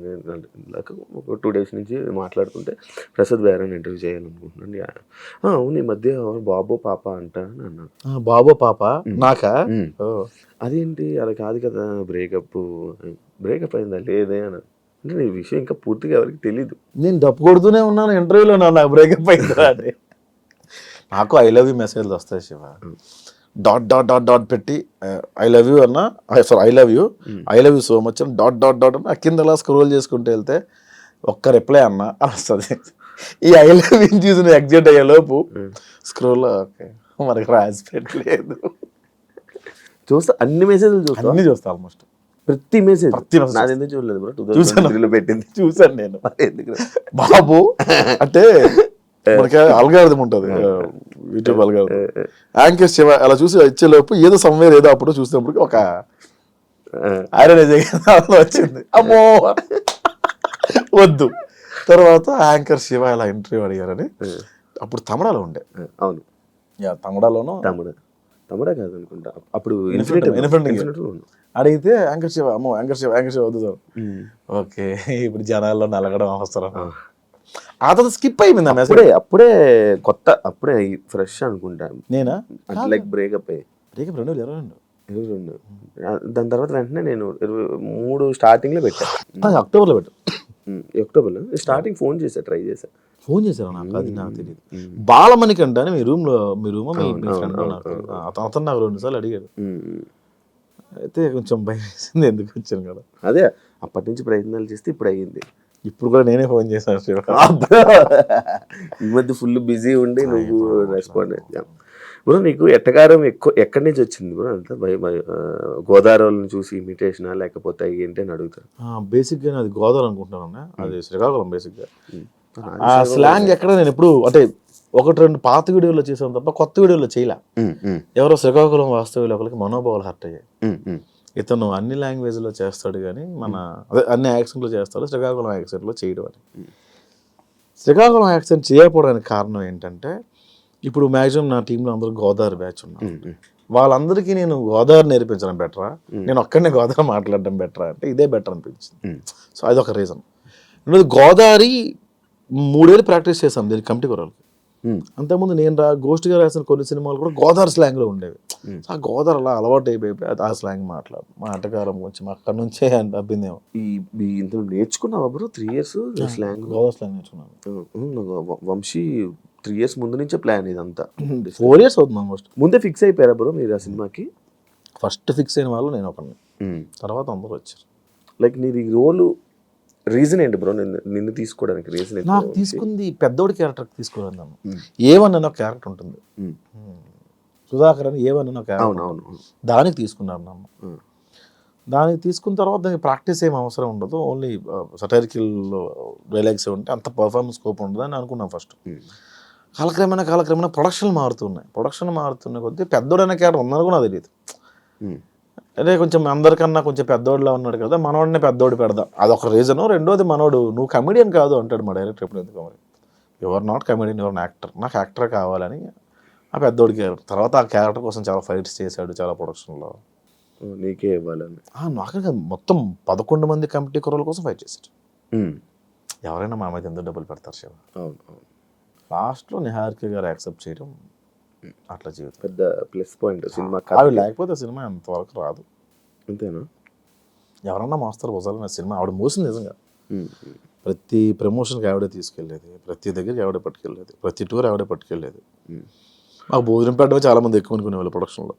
ఇందాక ఒక 2 days నుంచి మాట్లాడుకుంటే ప్రసాద్ బెహ్రాని ఇంటర్వ్యూ చేయాలనుకుంటున్నాను. అవును, ఈ మధ్య బాబో పాప అంట అని అన్నాడు. బాబో పాప నాకా? అదేంటి అలా కాదు కదా, బ్రేకప్ అయిందా లేదే అని అంటే, ఈ విషయం ఇంకా పూర్తిగా ఎవరికి తెలీదు. నేను డప్పు కొడుతూనే ఉన్నాను ఇంటర్వ్యూలో, నాకు బ్రేకప్ అయిందా అని. నాకు ఐ లవ్ యూ మెసేజ్లు వస్తాయి Shiva, dot dot dot dot పెట్టి ఐ లవ్ యూ అన్న, sorry I love you so much అని డాట్ డాట్ డాట్ అన్న కింద అలా స్క్రోల్ చేసుకుంటూ వెళ్తే ఒక్క రిప్లై అన్న అని వస్తుంది. ఈ ఐ లవ్ యూ చూసిన ఎగ్జిట్ అయ్యే లోపు స్క్రోల్ ఓకే మనకి రాసిపెట్టి లేదు, చూస్తా అన్ని మెసేజ్లు చూస్తా, అన్ని చూస్తా, ఆల్మోస్ట్ ప్రతి మెసేజ్. నాది ఎందుకు చూడలేదు బ్రో, 2023లో పెట్టింది చూసాను నేను. బాబు అంటే మనకి అల్గారిథం ఉంటుంది, యూట్యూబ్ అల్గారిథం, యాంకర్ శివ అలా చూసి వచ్చేలోపు ఏదో సమ్వేర్ ఏదో అప్పుడు చూసినప్పుడు ఒక ఐరన్ వచ్చింది, అమ్మో వద్దు. తర్వాత యాంకర్ శివ ఇలా ఇంటర్వ్యూ అడిగారని, అప్పుడు తమిళలో ఉండే. అవును, తమిళలోనూ తమిళ కాదు అనుకుంటా, అప్పుడు అడిగితే యాంకర్ శివ, అమ్మో యాంకర్ శివ వద్దు సార్. ఓకే, ఇప్పుడు జనాల్లో నలగడం అవసరం. ఆ తర్వాత స్కిప్ అయిపోయింది ఆ మెసేజ్. అప్పుడే కొత్త, అప్పుడే ఫ్రెష్ అనుకుంటా నేనా, లైక్ బ్రేకప్ 2022. దాని తర్వాత వెంటనే నేను 23 స్టార్టింగ్లో పెట్టాను, అక్టోబర్లో పెట్టాను. అక్టోబర్లో స్టార్టింగ్ ఫోన్ ట్రై చేశాను. ఫోన్ చేశారు నాకు, అది నాకు తెలియదు. బాలమణికంట అని మీ రూమ్ మీ ఫ్రెండ్ అతను నాకు 2 సార్లు అడిగాడు. అయితే కొంచెం భయం వేసింది, ఎందుకు వచ్చాను కదా. అదే అప్పటి నుంచి ప్రయత్నాలు చేస్తే ఇప్పుడు అయ్యింది. ఇప్పుడు కూడా నేనే ఫోన్ చేశాను శివ. ఈ మధ్య ఫుల్ బిజీ ఉండి నువ్వు రెస్పాండ్ అయ్యావు బ్రో. నీకు ఎట్టకారం ఎక్కడి నుంచి వచ్చింది బ్రో? అంతా గోదావరిని చూసి ఇమిటేషనా లేకపోతే ఏంటి అని అడుగుతారు. బేసిక్గా అది గోదావరి అనుకుంటున్నాను, అది శ్రీకాకుళం. బేసిక్గా ఆ స్లాంగ్ ఎక్కడ నేను ఎప్పుడు అంటే 1-2 పాత వీడియోలో చేసాను తప్ప కొత్త వీడియోలో చేయలే. ఎవరో శ్రీకాకుళం వాస్తవ్యులు ఒకరికి మనోభావాలు హర్ట్ అయ్యాయి. ఇతను అన్ని లాంగ్వేజ్లో చేస్తాడు కానీ అదే అన్ని యాక్సెంట్లో చేస్తాడు, శ్రీకాకుళం యాక్సెంట్లో చేయడం అని. శ్రీకాకుళం యాక్సెంట్ చేయకపోవడానికి కారణం ఏంటంటే, ఇప్పుడు మ్యాక్సిమం నా టీంలో అందరూ గోదావరి బ్యాచ్ ఉన్నారు. వాళ్ళందరికీ నేను గోదావరి నేర్పించడం బెటరా, నేను ఒక్కడనే గోదావరి మాట్లాడడం బెటరా అంటే ఇదే బెటర్ అనిపించింది. సో అదొక రీజన్. గోదావరి 3 ఏళ్ళు ప్రాక్టీస్ చేశాను దీనికి కమిటీ కొరలు. అంతకుముందు నేను గోష్ఠిగా రాసిన కొన్ని సినిమాలు కూడా గోదావరి స్లాంగ్లో ఉండేవి. ఆ గోదావరి అలా అలవాటు అయిపోయి ఆ స్లాంగ్ మా ఆటగారం కొంచెం అక్కడ నుంచే అబ్బిందేమో. ఇందులో నేర్చుకున్నావా bro 3 years slang? Godavari slang నేర్చుకున్నాను. వంశీ 3 years ముందు నుంచే ప్లాన్ ఇదంతా. 4 years అవుతుంది ఆల్మోస్ట్. ముందే ఫిక్స్ అయిపోయారా బ్రో మీరు ఆ సినిమాకి? ఫస్ట్ ఫిక్స్ అయిన వాళ్ళు నేను ఒకరిని, తర్వాత అందరూ వచ్చారు. లైక్ నీది రోలు రీజన్ ఏంటి బ్రో నిన్ను తీసుకోవడానికి రీజన్ ఏంటి? నాకు తీసుకుంది పెద్దోడి క్యారెక్టర్ తీసుకోవాలి నన్ను. ఏవన్ అన్న క్యారెక్టర్ ఉంటుంది, సుధాకర్ అని ఏవన్ అన్న క్యారెక్టర్, అవును దానికి తీసుకున్నారు నన్ను. దానికి తీసుకున్న తర్వాత దానికి ప్రాక్టీస్ ఏం అవసరం ఉండదు, ఓన్లీ సటైరికల్ డైలాగ్స్ ఉంటే అంత పర్ఫార్మెన్స్ స్కోప్ ఉండదు అని అనుకున్నాం ఫస్ట్. కాలక్రమేణా ప్రొడక్షన్ మారుతున్న కొద్దీ పెద్దోడైన క్యారెక్టర్ ఉందని కూడా నాకు తెలియదు. అదే కొంచెం అందరికన్నా కొంచెం పెద్దోడిలా ఉన్నాడు కదా, మనోడినే పెద్దోడు పెడదాం, అదొక రీజను. రెండోది మనోడు నువ్వు కమెడియన్ కాదు అంటాడు మా డైరెక్టర్ ఎప్పుడు. ఎందుకు మరి your not comedian, your actor, నాకు యాక్టర్ కావాలని ఆ పెద్దోడి క్యారెక్టర్. తర్వాత ఆ క్యారెక్టర్ కోసం చాలా ఫైట్స్ చేశాడు, చాలా ప్రొడక్షన్లో. నీకే ఇవ్వాలని నాకు మొత్తం 11 మంది కమిటీ కుర్రల కోసం ఫైట్ చేశాడు. ఎవరైనా మా మీద ఎందుకు డబ్బులు పెడతారు శివ? అవును. లాస్ట్లో నిహారిక గారు యాక్సెప్ట్ చేయడం అట్లా జీవితం పెద్ద ప్లస్ పాయింట్ సినిమా. ఆవిడ లేకపోతే సినిమా అంతవరకు రాదు. అంతేనా? ఎవరన్నా మోస్తారు భుజాలు సినిమా. ఆవిడ మోసింది నిజంగా. ప్రతి ప్రమోషన్కి ఆవిడే తీసుకెళ్ళేది, ప్రతి దగ్గరికి ఆవిడే పట్టుకెళ్ళేది, ప్రతి టూర్ ఆవిడే పట్టుకెళ్ళేది. మాకు భోజనం పెట్టడమే చాలా మంది ఎక్కువ అనుకునేవాళ్ళు ప్రొడక్షన్లో.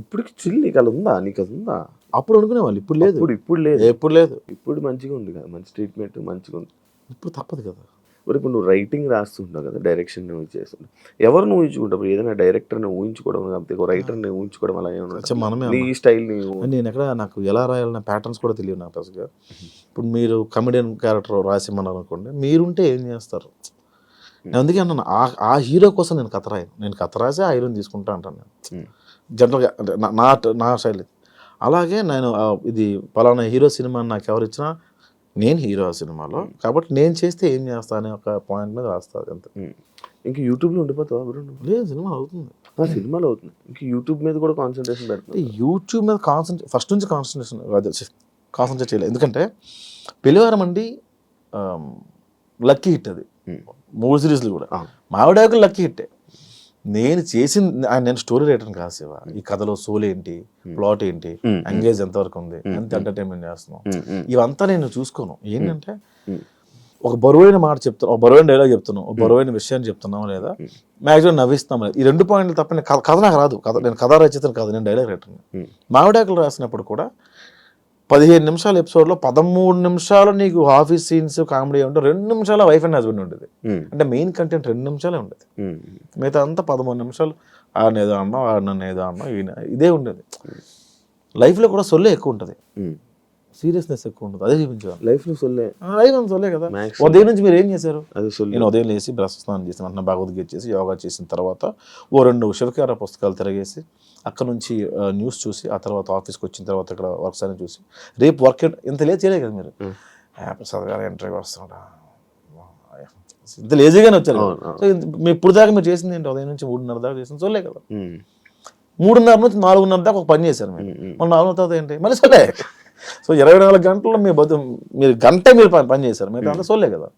ఇప్పటికి చిల్ నీకు అది ఉందా? అప్పుడు అనుకునేవాళ్ళు, ఇప్పుడు లేదు. ఇప్పుడు లేదు. ఇప్పుడు మంచిగా ఉంది కదా, మంచి ట్రీట్మెంట్ మంచిగా ఉంది. ఇప్పుడు తప్పదు కదా. మరి ఇప్పుడు నువ్వు రైటింగ్ రాస్తుంటావు కదా, డైరెక్షన్ నువ్వు చేస్తుంటావు, ఎవరిని ఊహించుకుంటావు? ఏదైనా డైరెక్టర్ని ఊహించుకోవడం కాకపోతే ఒక రైటర్ని ఊహించుకోవడం అలా ఏమన్నా నీ స్టైల్? నేను ఎక్కడ నాకు ఎలా రాయాలన్న ప్యాటర్న్స్ కూడా తెలియదు నాకు అసలుగా. ఇప్పుడు మీరు కమెడియన్ క్యారెక్టర్ రాసిమన్నారు అనుకోండి, మీరుంటే ఏం చేస్తారు? నేను అందుకే అన్నాను, ఆ హీరో కోసం నేను కథ రాయను. నేను కథ రాసి ఆ హీరోని తీసుకుంటా అంటాను నేను జనరల్గా. అంటే నా స్టైల్. అలాగే నేను ఇది పలానా హీరో సినిమా నాకు ఎవరు ఇచ్చినా నేను హీరో ఆ సినిమాలో, కాబట్టి నేను చేస్తే ఏం చేస్తా అనే ఒక పాయింట్ మీద రాస్తుంది అంతే. ఇంకా యూట్యూబ్లో ఉండిపోతావా? లేదు, సినిమా అవుతుంది. సినిమాలో అవుతుంది. ఇంకా యూట్యూబ్ మీద కూడా కాన్సన్ట్రేషన్ పెడుతుంది. యూట్యూబ్ మీద ఫస్ట్ నుంచి కాన్సన్ట్రేట్ చేయలేదు. ఎందుకంటే పెళ్లివారం అండి లక్కీ హిట్, అది 3 సిరీస్లు కూడా. మావిడాకులు లక్కీ హిట్టే. నేను స్టోరీ రైటర్ని కాదు శివ. ఈ కథలో సోల్ ఏంటి, ప్లాట్ ఏంటి, ఎంగేజ్ ఎంతవరకు ఉంది, ఎంత ఎంటర్టైన్మెంట్ చేస్తున్నాం, ఇవంతా నేను చూసుకోను. ఏంటంటే ఒక బరువైన మాట చెప్తున్నాం, ఒక బరువైన డైలాగ్ చెప్తున్నాం, ఒక బరువైన విషయాన్ని చెప్తున్నాం, లేదా మ్యాక్సిమం నవ్విస్తాం, లేదా ఈ 2 పాయింట్లు తప్ప కథ నాకు రాదు. నేను కథ రచయితను కాదు, నేను డైలాగ్ రైటర్ని. మావిడాకులు రాసినప్పుడు కూడా 15 నిమిషాల ఎపిసోడ్లో 13 నిమిషాలు నీకు ఆఫీస్ సీన్స్ కామెడీ ఉంటే 2 నిమిషాలు వైఫ్ అండ్ హస్బెండ్ ఉండేది. అంటే మెయిన్ కంటెంట్ 2 నిమిషాలే ఉండేది. మిగతా అంతా 13 నిమిషాలు ఆడనేదో అన్నాం, ఆడినన్ను ఏదో అన్నాం, ఇదే ఉండేది. లైఫ్లో కూడా సొల్లే ఎక్కువ ఉంటుంది, సీరియస్నెస్ ఎక్కువ ఉంటుంది. అదే చూపించాను లైఫ్లో సొల్లే. లైఫ్ అంత సొల్లే కదా. ఉదయం నుంచి మీరు ఏం చేశారు? నేను ఉదయం లేచి బ్రష్ స్నానం చేసి వెంటనే భగవద్గీత చేసి యోగా చేసిన తర్వాత 2 శివకార పుస్తకాలు తిరగేసి అక్కడ నుంచి న్యూస్ చూసి, ఆ తర్వాత ఆఫీస్కి వచ్చిన తర్వాత ఇక్కడ వర్క్స్ అని చూసి, రేపు వర్క్ ఇంత లేట్ చేయలేదు కదా మీరు. ప్రసాద్ గారు ఇంటర్వ్యూ వస్తుంటా, ఇంత లేజీగానే వచ్చారు. సో ఇప్పుడు దాకా మీరు చేసింది ఏంటి? ఉదయం నుంచి 3:30 దాకా చేసింది సొల్లే కదా. 3:30 నుంచి 4:30 దాకా ఒక పని చేశారు మీరు. మళ్ళీ 4 తర్వాత ఏంటి? మళ్ళీ సొల్లే. సో 24 గంటల్లో మీరు గంట మీరు పని చేశారు, మీరు అంతా సొల్లే కదా.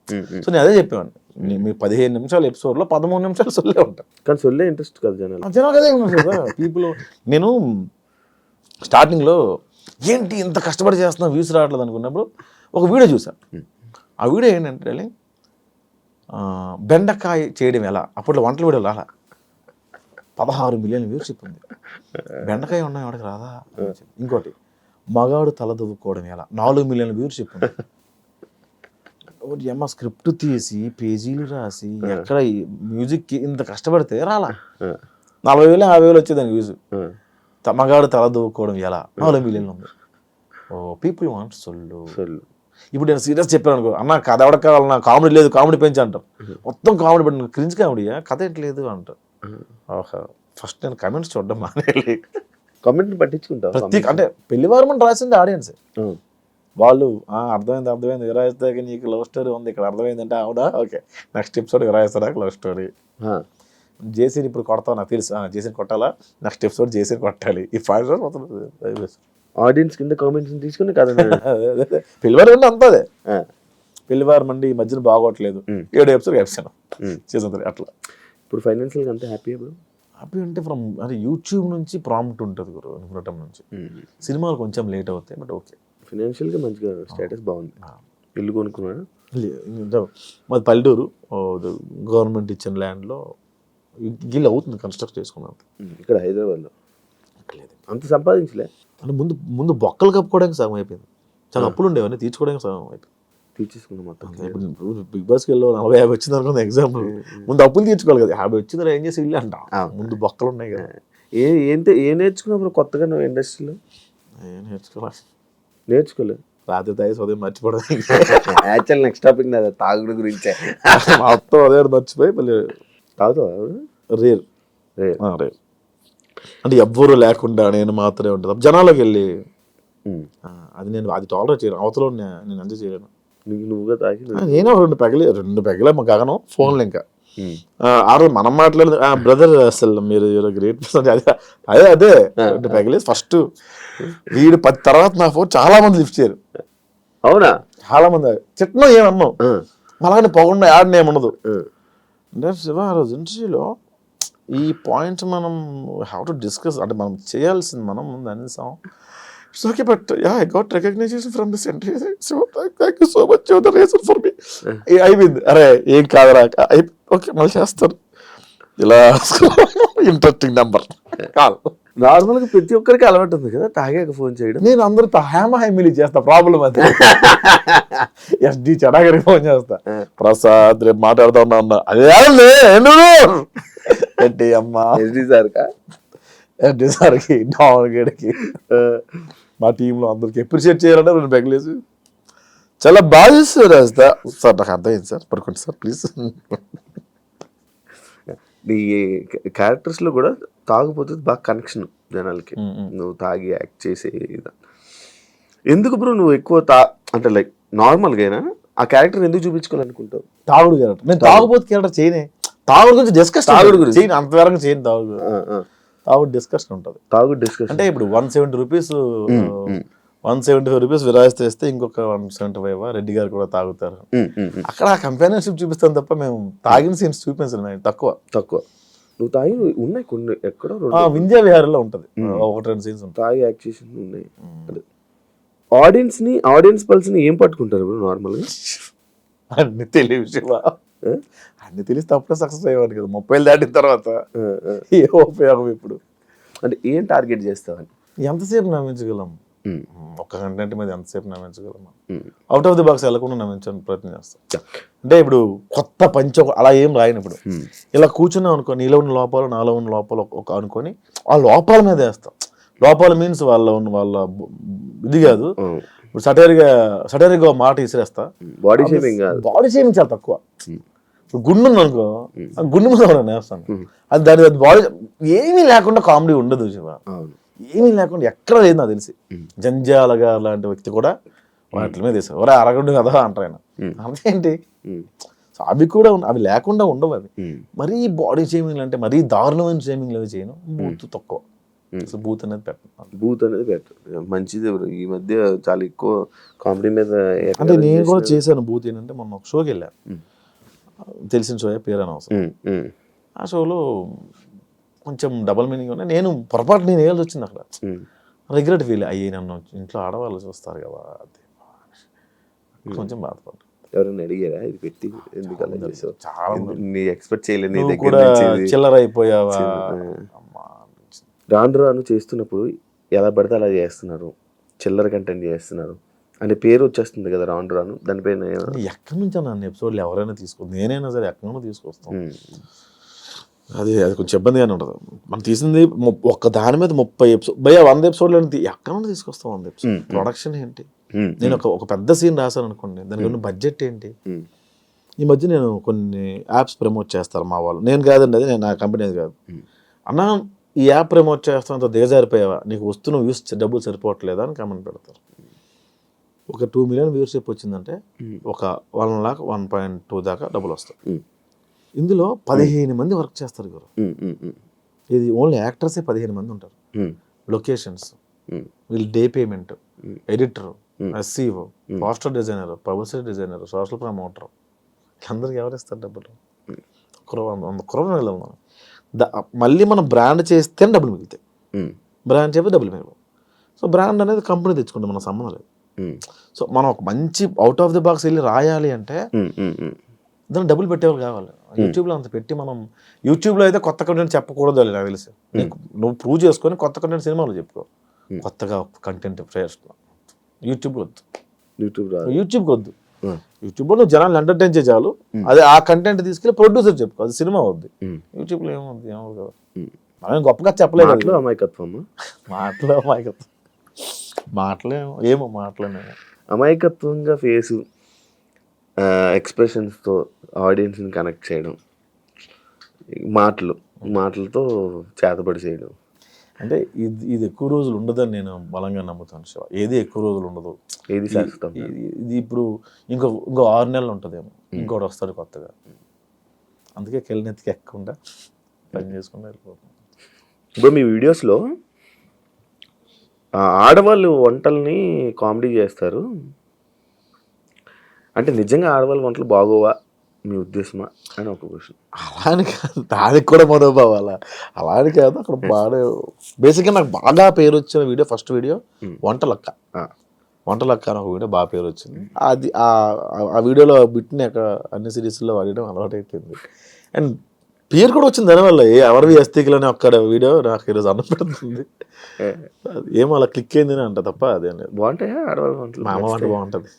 సో నేను అదే చెప్పాను, మీ 15 నిమిషాల ఎపిసోడ్లో 13 నిమిషాలు సొల్లే ఉంటాయి. కానీ సొల్లే ఇంట్రెస్ట్ కదా జనాలు అదే ఉన్నారు కదా పీపుల్. నేను స్టార్టింగ్లో ఏంటి ఇంత కష్టపడి చేస్తున్నా వ్యూస్ రావట్లేదు అనుకున్నప్పుడు ఒక వీడియో చూసాను. ఆ వీడియో ఏంటంటే బెండకాయ చేయడం ఎలా, అప్పట్లో వంటల వీడియోలు రాలా, 16 మిలియన్ వ్యూషిప్ ఉంది. బెండకాయ ఉన్నాయి వాడికి రాదా? ఇంకోటి మగాడు తల దువ్వుకోవడం ఎలా, 4 మిలియన్ వ్యూషిప్ ఉంది. ఏమో స్క్రిప్ట్ తీసి పేజీలు రాసి ఎక్కడ మ్యూజిక్ ఇంత కష్టపడితే రాలా. 40,000 50,000 వచ్చేదానికి వ్యూస్. మగాడు తల దువ్వుకోవడం ఎలా 4 మిలియన్లు ఉంది. ఓ పీపుల్ వాంట్ సొల్లు. ఇప్పుడు నేను సీరియస్ చెప్పాను అనుకో, అన్న కథ ఎవడ కావాలన్నా, కామెడీ లేదు, కామెడీ పెంచి అంటారు. మొత్తం కామెడీ పెట్టిన క్రింజ్ కామెడీయా, కథ ఏంటలేదు అంటారు. ఫస్ట్ నేను కమెంట్స్ చూడడం మానేయాలి. కమెంట్ పట్టించుకుంటారు. అంటే పెళ్లివారం అని రాసింది ఆడియన్స్. వాళ్ళు అర్థమైంది విరాయిస్తాక నీకు లవ్ స్టోరీ ఉంది ఇక్కడ, అర్థమైందంటే అవునా, ఓకే నెక్స్ట్ ఎపిసోడ్ విరాయిస్తాడా లవ్ స్టోరీ. జేసీని ఇప్పుడు కొడతావు నాకు తెలుసు, జేసీని కొట్టాలా, నెక్స్ట్ ఎపిసోడ్ జేసీని కొట్టాలి. ఈ 5 రోజులు మొత్తం ఆడియన్స్ కింద కామెంట్స్ తీసుకుని కదా. పెళ్లివారం అంటే అంతదే. పెళ్లివారం అండి ఈ మధ్యన బాగోట్లేదు, 7 ఎపిసోడ్ వేసాను చేసిన అట్లా. ఇప్పుడు ఫైనాన్షియల్గా అంతే హ్యాపీ? హ్యాపీ అంటే అంటే యూట్యూబ్ నుంచి ప్రాంప్ట్ ఉంటుంది గురు అనుకున్నటం నుంచి. సినిమాలు కొంచెం లేట్ అవుతాయి బట్ ఓకే. ఫైనాన్షియల్గా మంచిగా స్టేటస్ బాగుంది. ఇల్లు కొనుక్కున్నాడు. మాది పల్లెటూరు, గవర్నమెంట్ ఇచ్చిన ల్యాండ్లో గిల్లు అవుతుంది, కన్స్ట్రక్ట్ చేసుకున్నాను. ఇక్కడ హైదరాబాద్లో లేదు అంత సంపాదించలే అంటే ముందు బొక్కలు కప్పుకోవడానికి సగం అయిపోయింది, చాలా అప్పులు ఉండేవన్నీ తీర్చుకోవడానికి సగం అయిపోయింది. తీర్చేసుకున్నాం మొత్తం. ఇప్పుడు బిగ్ బాస్కి వెళ్ళి 40-50 వచ్చింది అనుకుంది ఎగ్జాంపుల్, ముందు అప్పులు తీర్చుకోవాలి కదా, 50 వచ్చిందా ఏం చేసి ఇల్లు అంట, ముందు బొక్కలు ఉన్నాయి కదా. ఏం నేర్చుకున్నప్పుడు కొత్తగా నువ్వు ఇండస్ట్రీలో? ఏం నేర్చుకోవాలి, నేర్చుకోలేదు. రాత్రి తాగి ఉదయం మర్చిపోవడం. యాక్చువల్ నెక్స్ట్ టాపిక్ నాది తాగుడు గురించే. మొత్తం అదే మర్చిపోయి మళ్ళీ తాగుతావా? రేర్ రేర్ అంటే ఎవ్వరు లేకుండా నేను మాత్రమే ఉంటుంది జనాలకు వెళ్ళి, అది నేను అది టాలరేట్ చేయను, అవతల నేను ఎంజాయ్ చేయలేను. నువ్వుగా తాగి నేను 2 పెగలే మా గగనం ఫోన్లు ఇంకా ఆ రోజు మనం మాట్లాడదు బ్రదర్ అసలు మీరు గ్రేట్ పర్సన్, అదే 2 పెగలేదు ఫస్ట్. వీడు 10 తర్వాత నా ఫోన్ చాలా మంది లిఫ్ట్ చేయరు. అవునా? చాలా మంది చిట్నం ఏమన్నాం మళ్ళీ పొగండా యాడ్ని ఏమన్నదు అంటే శివ ఆ రోజు ఇంటర్వ్యూలో ఈ పాయింట్స్ మనం హ్యావ్ టు డిస్కస్, అంటే మనం చేయాల్సింది మనం ముందు అనేసాం. It's okay but I got recognition from the centre, so thank you so much the reason for me. అయిపోయింది, అరే ఏం కాదురా, ఓకే మళ్ళీ చేస్తాను. ఇలా ఇంట్రెస్టింగ్ నెంబర్ కాల్. నార్మల్గా ప్రతి ఒక్కరికి అలవాటు ఉంది కదా తాగాక ఫోన్ చేయడం. నేను అందరితో హ్యామిలీ చేస్తా, ప్రాబ్లం అది. ఎస్డి చెడాగరికి ఫోన్ చేస్తా, ప్రసాద్ రేపు మాట్లాడుతా ఉన్నా, అదే ఏంటి అమ్మా ఎస్డి సార్కా? ఎస్డి సార్కి, డాన్ గడికి, మా టీంలో అందరికి అప్రిషియేట్ చేయాలంటే 2 పెగలేసి చాలా బాగా చేస్తారు రాస్తా. సార్ నాకు అర్థమైంది సార్, పడుకోండి సార్ ప్లీజ్. నీ క్యారెక్టర్స్లో కూడా తాగుపోతుంది బాగా కనెక్షన్ జనాలకి, నువ్వు తాగి యాక్ట్ చేసే ఎందుకు బ్రో నువ్వు ఎక్కువ అంటే లైక్ నార్మల్గా ఆ క్యారెక్టర్ ఎందుకు చూపించుకోవాలనుకుంటావు? తాగుడు క్యారెక్టర్ నేను తాగుబోతు క్యారెక్టర్ చేయనే, తాగుడు గురించి డిస్కస్, తాగుడు గురించి చేయను, అంతవరకు చేయను. తాగుడు డిస్కషన్ ఉంటుంది, తాగుడు డిస్కషన్ అంటే ఇప్పుడు 170 రూపీస్ 175 రూపీస్ విరాయిస్తూ ఇస్తే ఇంకొక 175 రెడ్డి గారు కూడా తాగుతారు. అక్కడ కంపానియన్షిప్ చూపిస్తాను తప్ప మేము తాగిన సీన్స్ చూపించలేదు, తక్కువ. నువ్వు తాగి ఉన్నాయి కొన్ని ఎక్కడో వింధ్యా విహారంలో ఉంటుంది 1-2 సీన్స్ ఉంటాయి, తాగి యాక్షన్ ఉన్నాయి. ఆడియన్స్ పల్స్ని ఏం పట్టుకుంటారు ఇప్పుడు నార్మల్గా? అన్ని తెలియదు, అన్ని తెలిస్తే అప్పుడే సక్సెస్ అయ్యేవాడు కదా. 30 దాటిన తర్వాత ఏ ఉపయోగం ఇప్పుడు? అంటే ఏం టార్గెట్ చేస్తావని? ఎంతసేపు నమ్మించగలం, ఒక్క కంటెంట్ మీద ఎంతసేపు నమ్మించగలం? అవుట్ ఆఫ్ ది బాక్స్ వెళ్ళకుండా నమ్మించడానికి ప్రయత్నం చేస్తాం. అంటే ఇప్పుడు కొత్త అలా ఏం రాయను. ఇప్పుడు ఇలా కూర్చున్నాం అనుకో, నీలో ఉన్న లోపాలు నాలో ఉన్న లోపాలు ఒక అనుకొని ఆ లోపాల మీద వేస్తాం. లోపాలు మీన్స్ వాళ్ళ ఇది కాదు, ఇప్పుడు సటైర్గా మాట ఇసిరేస్తా. బాడీ షేమింగ్ చాలా తక్కువ. గుండు ఉంది అనుకో, గుండు మీద నేస్తాను, అది దాని బాడీ ఏమీ లేకుండా కామెడీ ఉండదు శివ, ఏమీ లేకుండా ఎక్కడ లేదు నాకు తెలిసి. జంజాల గారు లాంటి వ్యక్తి కూడా వాటి మీద వేసారు, ఒరే అరగండు కదా అంటారు ఆయన. అంతేంటి, అవి కూడా అవి లేకుండా ఉండవు. అవి మరీ బాడీ షేమింగ్ అంటే మరీ దారుణమైన షేమింగ్ అవి చేయను. బూత్ తక్కువ, బూత్ అనేది పెట్టను. మంచిది. ఈ మధ్య చాలా ఎక్కువ కామెడీ మీద. అంటే నేను కూడా చేశాను బూత్. ఏంటంటే మొన్న ఒక షోకి వెళ్ళాను, తెలిసిన షోయే, పేరు అనవసరం. ఆ షోలో కొంచెం డబల్ మీనింగ్ ఉన్నాయి. నేను పొరపాటు వేయాల్సి వచ్చింది అక్కడ, రిగ్రెట్ ఫీల్ అయ్యి, నన్ను ఇంట్లో ఆడవాళ్ళు చూస్తారు కదా, కొంచెం బాధపడ్డా. ఎవరైనా అడిగారా ఇది పెట్టి ఎందుకలా చేసావు? చాలా ఎక్స్పెక్ట్ చేయలేదు. చిల్లర అయిపోయావా? రాను చేస్తున్నప్పుడు ఎలా పడితే అలా చేస్తున్నారు, చిల్లర కంటెంట్ చేస్తున్నారు అంటే పేరు వచ్చేస్తుంది కదా రాను. దానిపైన ఎక్కడి నుంచి నన్ను ఎపిసోడ్లు ఎవరైనా తీసుకో, నేనైనా సరే ఎక్కడి నుండి తీసుకొస్తాం. అది కొంచెం ఇబ్బందిగానే ఉంటుంది. మనం తీసింది ఒక్క దాని మీద 30 ఎపిసోడ్, 100 ఎపిసోడ్లు ఎక్కడి నుండి తీసుకొస్తాం 100 ఎపిసోడ్? ప్రొడక్షన్ ఏంటి? నేను ఒక పెద్ద సీన్ రాశాను అనుకోండి, దానికి ఉన్న బడ్జెట్ ఏంటి? ఈ మధ్య నేను కొన్ని యాప్స్ ప్రమోట్ చేస్తారు మా వాళ్ళు, నేను కాదండి, అది నేను నా కంపెనీ కాదు. అన్నా ఈ యాప్ ప్రమోట్ చేస్తానంత దిగజారిపోయావా, నీకు వస్తున్న వ్యూస్ డబ్బులు సరిపోవట్లేదా అని కామెంట్ పెడతారు. ఒక 2 మిలియన్ వ్యూవర్షిప్ వచ్చిందంటే ఒక 1 lakh 1.2 దాకా డబ్బులు వస్తాయి. ఇందులో 15 మంది వర్క్ చేస్తారు గురు. ఇది ఓన్లీ యాక్టర్సే 15 మంది ఉంటారు. లొకేషన్స్, వీళ్ళు day payment, editor, SCO, poster designer, publicity designer, social promoter, అందరికి ఎవరిస్తారు డబ్బులు? 100 crore వెళ్ళాలి. మళ్ళీ మనం బ్రాండ్ చేస్తేనే డబ్బులు మిగులుతాయి, బ్రాండ్ చేస్తే డబ్బులు మిగలవు. సో బ్రాండ్ అనేది కంపెనీ తెచ్చుకుంటాం, మన సంబంధం లేదు. సో మనం ఒక మంచి అవుట్ ఆఫ్ ది బాక్స్ వెళ్ళి రాయాలి అంటే దాన్ని డబ్బులు పెట్టేవాళ్ళు కావాలి. యూట్యూబ్లో అంత పెట్టి మనం యూట్యూబ్లో అయితే కొత్త కంటెంట్ చెప్పకూడదు అని నాకు తెలిసి. నువ్వు ప్రూవ్ చేసుకొని కొత్త కంటెంట్ సినిమాలో చెప్పుకో, కొత్తగా కంటెంట్ ఫ్రెష్. యూట్యూబ్ వద్దు, యూట్యూబ్కి వద్దు. యూట్యూబ్లో నువ్వు జనాలు ఎంటర్టైన్ చేయాలి, అదే ఆ కంటెంట్ తీసుకెళ్ళి ప్రొడ్యూసర్ చెప్పుకో, అది సినిమా వద్దు. యూట్యూబ్లో ఏమవుద్ది ఏమవుతుంది కదా, మనం గొప్పగా చెప్పలేదు. అమాయకత్వం అమాయకత్వంగా ఫేసు ఎక్స్ప్రెషన్స్తో ఆడియన్స్ని కనెక్ట్ చేయడం, మాటలతో చేతబడి చేయడం. అంటే ఇది ఎక్కువ రోజులు ఉండదని నేను బలంగా నమ్ముతాను శివ. ఏది ఎక్కువ రోజులు ఉండదు, ఏది శాశ్వతం. ఇది ఇప్పుడు ఇంకో 6 నెలలు ఉంటుందేమో, ఇంకోటి వస్తాడు కొత్తగా. అందుకే కెళ్ళనెత్తికి ఎక్కకుండా పని చేసుకుంటూ వెళ్ళిపోతాం. ఇప్పుడు మీ వీడియోస్లో ఆడవాళ్ళు వంటల్ని కామెడీ చేస్తారు అంటే నిజంగా ఆడవాళ్ళ వంటలు బాగోవా మీ ఉద్దేశమా అని ఒక క్వశ్చన్. అలాని కాదు, దానికి కూడా మనోభావాల అలాని కాదు. అక్కడ బాగా బేసిక్గా నాకు బాగా పేరు వచ్చిన వీడియో, ఫస్ట్ వీడియో వంటలక్క అని ఒక వీడియో బాగా పేరు వచ్చింది. అది ఆ వీడియోలో బిట్ని అక్కడ అన్ని సిరీస్లో వాడడం అలవాటు అయిపోయింది. అండ్ పేరు కూడా వచ్చింది దానివల్ల. ఎవరివి అస్థికులని ఒక్కడ వీడియో నాకు ఈరోజు అన్నపెడుతుంది. ఏమో అలా క్లిక్ అయిందని అంట తప్ప అదే బాగుంటాయా ఆడవాళ్ళ వంటలు? మా అమ్మ వంట బాగుంటుంది.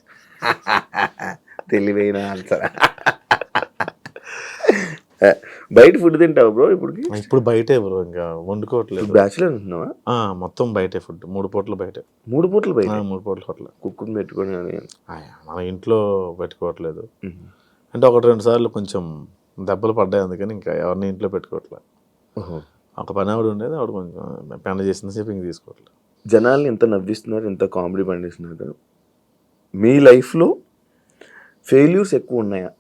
తెలివైన ఆన్సర్. బయట ఫుడ్ తింటావు బ్రో? ఇప్పుడు బయటే బ్రో, ఇంకా వండుకోవట్లేదు. బ్యాచులర్ ఉంటున్నావా? మొత్తం బయటే ఫుడ్, 3 పూటలు బయటే. 3 పూటలు బయట? 3 పూటలు హోటల్. కుక్కుని పెట్టుకొని మన ఇంట్లో పెట్టుకోవట్లేదు. అంటే 1-2 సార్లు కొంచెం దెబ్బలు పడ్డాయి, అందుకని ఇంకా ఎవరిని ఇంట్లో పెట్టుకోవట్లేదు. ఒక పని ఆవిడ ఉండేది, ఆవిడ కొంచెం పెండ చేసిన సేపు ఇంక తీసుకోవట్లేదు. జనాల్ని ఎంత నవ్విస్తున్నారు, ఎంత కామెడీ పండిస్తున్నారు. మీ లైఫ్లో ఫెయిల్యూర్స్ ఎక్కువ ఉన్నాయా?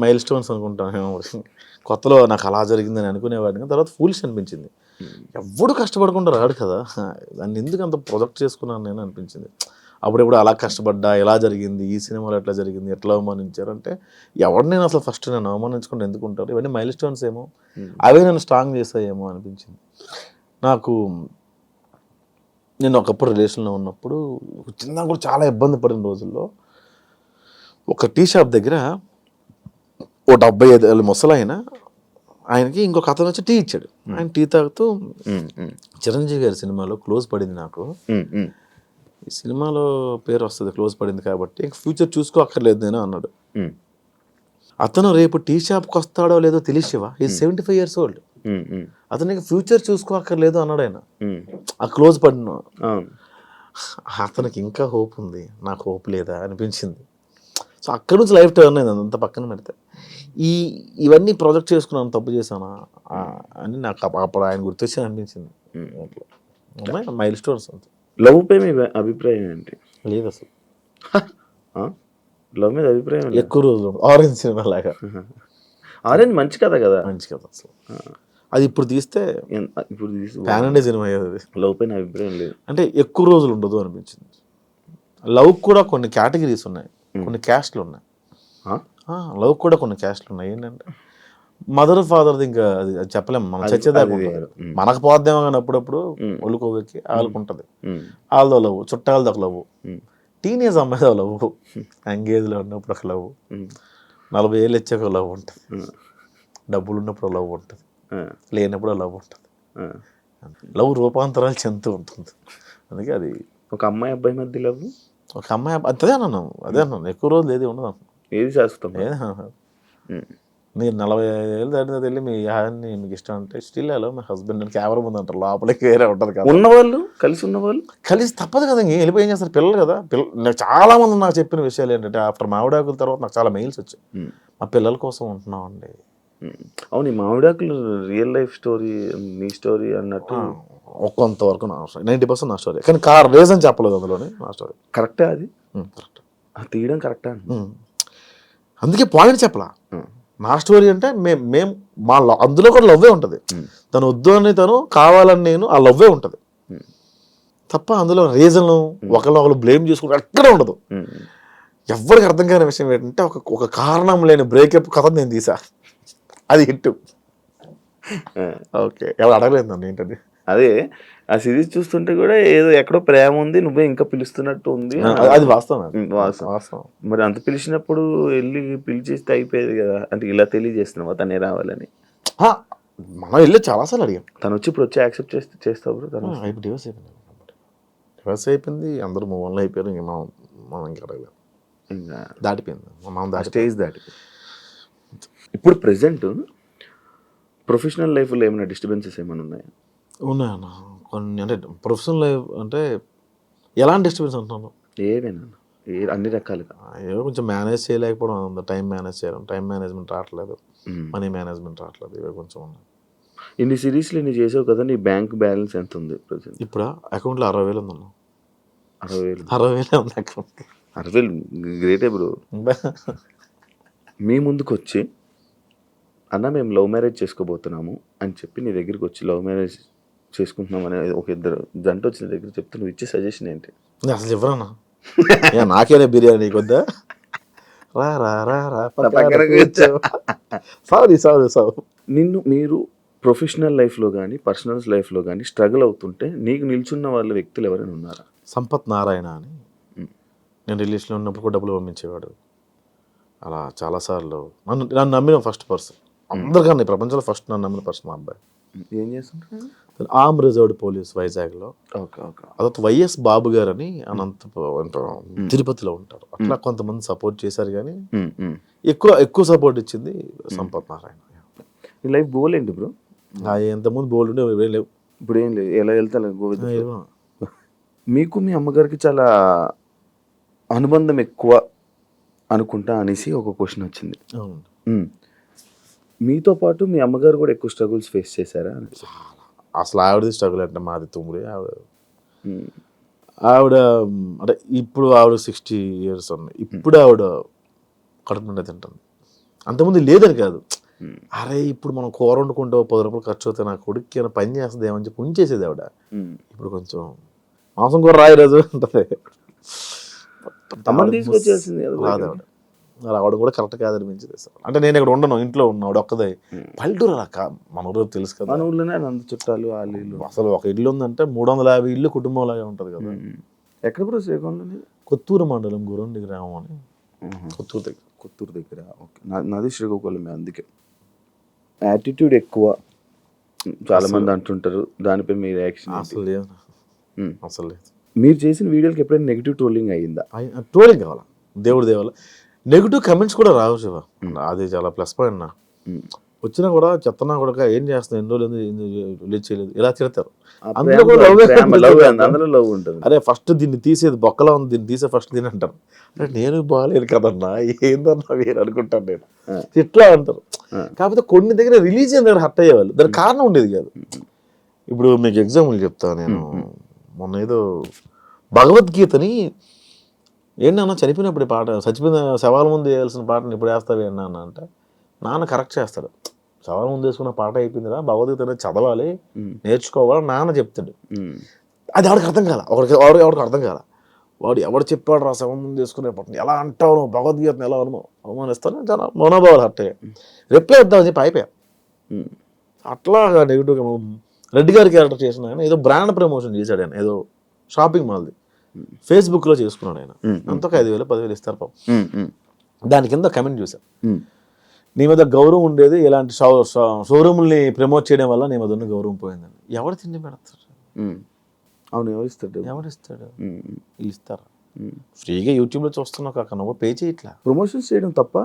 మైల్ స్టోన్స్ అనుకుంటాను. కొత్తలో నాకు అలా జరిగిందని అనుకునేవాడిని, తర్వాత ఫూలిష్ అనిపించింది. ఎవడు కష్టపడకుండా రాడు కదా, దాన్ని ఎందుకు అంత ప్రొజెక్ట్ చేసుకున్నాను నేను అనిపించింది. అప్పుడెప్పుడు అలా కష్టపడ్డా, ఎలా జరిగింది, ఈ సినిమాలో ఎట్లా జరిగింది, ఎట్లా అవమానించారు అంటే ఎవరిని నేను అసలు ఫస్ట్ నేను అవమానించుకుంటే ఎందుకు ఉంటారు. ఇవన్నీ మైల్ స్టోన్స్ ఏమో, అవే నేను స్ట్రాంగ్ చేస్తాయేమో అనిపించింది నాకు. నేను ఒకప్పుడు రిలేషన్లో ఉన్నప్పుడు చిన్న కూడా చాలా ఇబ్బంది పడిన రోజుల్లో ఒక టీ షాప్ దగ్గర ఓ 75 ఏళ్ళ ముసలాయన, ఆయనకి ఇంకొక అతను వచ్చి టీ ఇచ్చాడు. ఆయన టీ తాగుతూ, చిరంజీవి గారి సినిమాలో క్లోజ్ పడింది నాకు, ఈ సినిమాలో పేరు వస్తుంది క్లోజ్ పడింది కాబట్టి ఇంక ఫ్యూచర్ చూసుకో అక్కర్లేదు నేను అన్నాడు. అతను రేపు టీ షాప్కి వస్తాడో లేదో తెలిసివా, ఈ 75 years old, అతనికి ఫ్యూచర్ చూసుకో అక్కర్లేదు అన్నాడు ఆయన. ఆ క్లోజ్ పడిన అతనికి ఇంకా హోప్ ఉంది, నాకు హోప్ లేదా అనిపించింది. సో అక్కడి నుంచి లైఫ్ టర్న్ అయింది. అంత పక్కన పెడితే ఇవన్నీ ప్రాజెక్ట్ చేసుకున్నాను, తప్పు చేశానా అని నాకు అప్పుడు ఆయన గుర్తొచ్చి అనిపించింది. మైల్ స్టోన్స్ అంత. లవ్ పై మీ అభిప్రాయం ఏంటి? లేదు అసలు లవ్ మీద అభిప్రాయం ఎక్కువ రోజులు. ఆరెంజ్ సినిమా లాగా. ఆరెంజ్ మంచి కథ కదా, మంచి కథ అసలు. అది ఇప్పుడు తీస్తే ప్యాన్ ఇండియా సినిమా అయ్యేది. లవ్ పైన అభిప్రాయం లేదు అంటే ఎక్కువ రోజులు ఉండదు అనిపించింది. లవ్ కూడా కొన్ని కేటగిరీస్ ఉన్నాయి, కొన్ని క్యాస్ట్లు ఉన్నాయి. లవ్ కూడా కొన్ని క్యాస్ట్లు ఉన్నాయి. ఏంటంటే మదర్ ఫాదర్ది ఇంకా అది చెప్పలేము, మనం చచ్చేదాకా మనకు పోద్దేమో కానీ అప్పుడప్పుడు ఒళ్ళుకోవెక్కి వాళ్ళకు ఉంటుంది. వాళ్ళతో లవ్, చుట్టాలతో ఒక లవ్, టీనేజ్ అమ్మాయితో లవ్, ఎంగేజ్లో ఉన్నప్పుడు ఒక లవ్, 40 ఏళ్ళు వచ్చాక ఒక లవ్ ఉంటుంది, డబ్బులు ఉన్నప్పుడు లవ్ ఉంటుంది, లేనప్పుడు లవ్ ఉంటుంది. లవ్ రూపాంతరాలు చెందుతూ ఉంటుంది. అందుకే అది ఒక అమ్మాయి అబ్బాయి మధ్య లవ్, ఒక అమ్మాయి అదే అన్నాను ఎక్కువ రోజులు ఏది ఉండదు. ఏది శాశ్వతం? మీరు 45 ఏళ్ళు దాటిన వెళ్ళి మీ యాన్ని మీకు ఇష్టం అంటే స్టిల్ హలో మీ హస్బెండ్ అని కెమెరా ముందు అంటారు, లోపలికి వేరే ఉంటుంది కదా. ఉన్నవాళ్ళు కలిసి తప్పదు కదా, ఇంక వెళ్ళిపోయి ఏం చేస్తారు పిల్లలు కదా. నాకు చాలా మంది నాకు చెప్పిన విషయాలు ఏంటంటే ఆఫ్టర్ మామిడాకుల తర్వాత నాకు చాలా మెయిల్స్ వచ్చాయి, మా పిల్లల కోసం ఉంటున్నాం అండి. అవును, ఈ మామిడాకులు రియల్ లైఫ్ స్టోరీ, మీ స్టోరీ అన్నట్టు కొంతవరకు నా స్టోరీ, 90% నా స్టోరీ. కానీ రీజన్ చెప్పలేదు అందులోనే. నా స్టోరీ కరెక్టే, అది కరెక్ట్, తీయడం కరెక్టా. అందుకే పాయింట్ చెప్పలా. నా స్టోరీ అంటే మేము మా అందులో కూడా లవ్వే ఉంటుంది. తను వద్దు అని తను కావాలని నేను, ఆ లవ్వే ఉంటుంది తప్ప అందులో రీజన్ ఒకళ్ళు బ్లేమ్ చేసుకుంటే ఎక్కడ ఉండదు. ఎవరికి అర్థం కాని విషయం ఏంటంటే ఒక కారణం లేని బ్రేకప్ కథ నేను తీసా, అది హిట్. ఓకే, ఎవరు అడగలేదు నన్ను ఏంటది అదే ఆ సిరీస్ చూస్తుంటే కూడా ఏదో ఎక్కడో ప్రేమ ఉంది, నువ్వే ఇంకా పిలుస్తున్నట్టు ఉంది. అది వాస్తవం, వాస్తవం. మరి అంత పిలిచినప్పుడు వెళ్ళి పిలిచేస్తే అయిపోయేది కదా, అంటే ఇలా తెలియజేస్తున్నావా తనే రావాలని? మనం వెళ్ళి చాలాసార్లు అడిగాం. తను వచ్చి ఇప్పుడు వచ్చి యాక్సెప్ట్ చేస్తావు బ్రో? తను ఇప్పుడు డివర్స్ అయిపోయింది, అందరూ మూవ్ ఆన్ అయిపోయారు. ఇంక మనం ఇంకా అడగలేదు, ఇంకా దాటిపోయింది, మనం స్టేజ్ దాటిపోయింది. ఇప్పుడు ప్రెసెంట్ ప్రొఫెషనల్ లైఫ్లో ఏమైనా డిస్టర్బెన్సెస్ ఏమైనా ఉన్నాయా? ఉన్నాయన్న కొన్ని. అంటే ప్రొఫెషనల్ లైఫ్ అంటే ఎలాంటి డిస్టర్బెన్స్ అంటున్నాను? ఏమైనా అన్ని రకాలుగా ఏదో కొంచెం మేనేజ్ చేయలేకపోవడం, టైం మేనేజ్ చేయడం, టైం మేనేజ్మెంట్ రావట్లేదు, మనీ మేనేజ్మెంట్ రావట్లేదు, ఇవి కొంచెం ఉన్నాయి. ఇన్ని సిరీస్లు ఇన్ని చేసావు కదా, నీ బ్యాంక్ బ్యాలెన్స్ ఎంత ఉంది ప్రజెంట్? ఇప్పుడు అకౌంట్లో 60,000 ఉందన్న. 60,000? 60,000 ఉంది అకౌంట్. 60,000 గ్రేటే బ్రో. మీ ముందుకు వచ్చి అన్న మేము లవ్ మ్యారేజ్ చేసుకోబోతున్నాము అని చెప్పి నీ దగ్గరికి వచ్చి లవ్ మ్యారేజ్ చేసుకుంటున్నాం అనే ఒక ఇద్దరు జంట వచ్చిన దగ్గర చెప్తే నువ్వు ఇచ్చే సజెషన్ ఏంటి? అసలు ఎవరన్నా నాకేనే బిర్యానీ నీకొద్దా, రా రా రా రా సారీ నిన్ను మీరు ప్రొఫెషనల్ లైఫ్లో కానీ పర్సనల్ లైఫ్లో కానీ స్ట్రగుల్ అవుతుంటే నీకు నిల్చున్న వాళ్ళ వ్యక్తులు ఎవరైనా ఉన్నారా? సంపత్ నారాయణ అని, నేను రిలీజ్లో ఉన్నప్పుడు కూడా డబ్బులు పంపించేవాడు. అలా చాలాసార్లు నన్ను నమ్మిన ఫస్ట్ పర్సన్ అందరికన్నా, ప్రపంచంలో ఫస్ట్ నన్ను నమ్మిన పర్సన్ మా అబ్బాయి. ఏం చేస్తుంటారు? ఆర్మ్ రిజర్వ్డ్ పోలీస్ వైజాగ్లో. అదొక వైఎస్ బాబు గారు అని తిరుపతిలో ఉంటారు. అట్లా కొంతమంది సపోర్ట్ చేశారు, కానీ ఎక్కువ సపోర్ట్ ఇచ్చింది సంపత్ నారాయణ. నీ లైఫ్ గోల్ ఏంటి బ్రో? ఎంతమంది బోల్డ్ ఉండే లేవు, ఇప్పుడు ఏం లేదు, ఎలా వెళ్తా గోవింద్. మీకు మీ అమ్మగారికి చాలా అనుబంధం ఎక్కువ అనుకుంటా అనేసి ఒక క్వశ్చన్ వచ్చింది. మీతో పాటు మీ అమ్మగారు కూడా ఎక్కువ స్ట్రగుల్స్ ఫేస్ చేశారా? అసలు ఆవిడది స్ట్రగుల్ అంటే మాది తుమ్ముడి. ఆవిడ అంటే ఇప్పుడు ఆవిడ 60 years ఉన్నాయి. ఇప్పుడు ఆవిడ కడుపు నిండా తింటుంది. అంతకుముందు లేదని కాదు, అరే ఇప్పుడు మనం కూర వండుకుంటే 10 రూపాయలు ఖర్చు అవుతాయి, నా కొడుక్కి ఏమైనా పని చేస్తుంది ఏమని చెప్పి ఉంచేసేది ఆవిడ. ఇప్పుడు కొంచెం మాంసం కూర రాయి రోజు ఉంటుంది, తీసుకొచ్చేసింది రాదు ఆవిడ. రావడం కూడా కరెక్ట్ కాదనిపించింది. అంటే నేను ఇక్కడ ఉండను, ఇంట్లో ఉన్నాడు ఒక్కదే. పల్లెటూరు అలా మన ఊరు తెలుసు కదా, మన ఊర్లోనే అంత చుట్టాలు వాళ్ళు ఇల్లు. అసలు ఒక ఇల్లు ఉందంటే 350 ఇల్లు కుటుంబంలాగా ఉంటుంది కదా. ఎక్కడ బ్రో శ్రీకాకుళంలో? కొత్తూరు మండలం గురండి గ్రామం అని, కొత్తూరు దగ్గర. ఓకే, నాది శ్రీకాకుళమే. అందుకే యాటిట్యూడ్ ఎక్కువ చాలా మంది అంటుంటారు, దానిపై మీ రియాక్షన్? అసలు లేదు, అసలు లేదు. మీరు చేసిన వీడియోకి ఎప్పుడైనా నెగిటివ్ ట్రోలింగ్ అయ్యిందా? ట్రోలింగ్ కావాలా, దేవుడి దేవాల నెగిటివ్ కమెంట్స్ కూడా రావు శివ, అది చాలా ప్లస్ పాయింట్. నా వచ్చినా కూడా చెత్తనా కూడా ఏం చేస్తున్నా, ఎన్ని రోజులు రిలీజ్ చేయలేదు, ఇలా తిడతారు. అరే ఫస్ట్ దీన్ని తీసేది బొక్కలా ఉంది, దీన్ని తీసే ఫస్ట్ దీని అంటారు. అంటే నేను బాగాలేదు కదన్నా, ఏందన్నా వేరు అనుకుంటాను నేను, ఇట్లా అంటారు. కాకపోతే కొన్ని దగ్గర రిలీజ్ అయిన దగ్గర హర్ట్ అయ్యేవాళ్ళు, దానికి కారణం ఉండేది కాదు. ఇప్పుడు మీకు ఎగ్జాంపుల్ చెప్తాను నేను. మొన్న ఏదో భగవద్గీతని ఏంటన్నా చనిపోయినప్పుడు పాట, చచ్చిపోయిన శవాల ముందు వేయాల్సిన పాటను ఇప్పుడు వేస్తావు ఏంటన్నా అంటే, నాన్న కరెక్ట్ చేస్తాడు. శవాల ముందు వేసుకున్న పాట అయిపోయిందిరా, భగవద్గీత అనేది చదవాలి, నేర్చుకోవాలి నాన్న చెప్తాడు. అది ఎవరికి అర్థం కాల, ఎవరికి అర్థం కాల. వాడు ఎవడు చెప్పాడు రా శవం ముందు వేసుకునే పాటను ఎలా అంటావు, నువ్వు భగవద్గీతను ఎలా అవమానిస్తాను, చాలా మనోభావాలు హర్ట్. రిప్లై ఇద్దామని చెప్పి అయిపోయా. అట్లా నెగిటివ్గా రెడ్డి గారి క్యారెక్టర్ చేసిన ఆయన ఏదో బ్రాండ్ ప్రమోషన్ చేశాడు. ఆయన ఏదో షాపింగ్ మాల్ది ఫేస్బుక్లో చేసుకున్నాడు. ఆయన అంతకు 5,000 10,000 ఇస్తారు పాపం. దాని కింద కమెంట్ చూసాను, నీ మీద గౌరవం ఉండేది ఇలాంటి షోరూముల్ని ప్రమోట్ చేయడం వల్ల నీ మీద ఉన్న గౌరవం పోయిందని. ఎవరు తిండి పెడతారు? అవును, ఎవరిస్తాడు? వీళ్ళు ఇస్తారా? ఫ్రీగా యూట్యూబ్లో చూస్తున్నావు కాక నువ్వు పే చేయట్లా. ప్రమోషన్స్ చేయడం తప్ప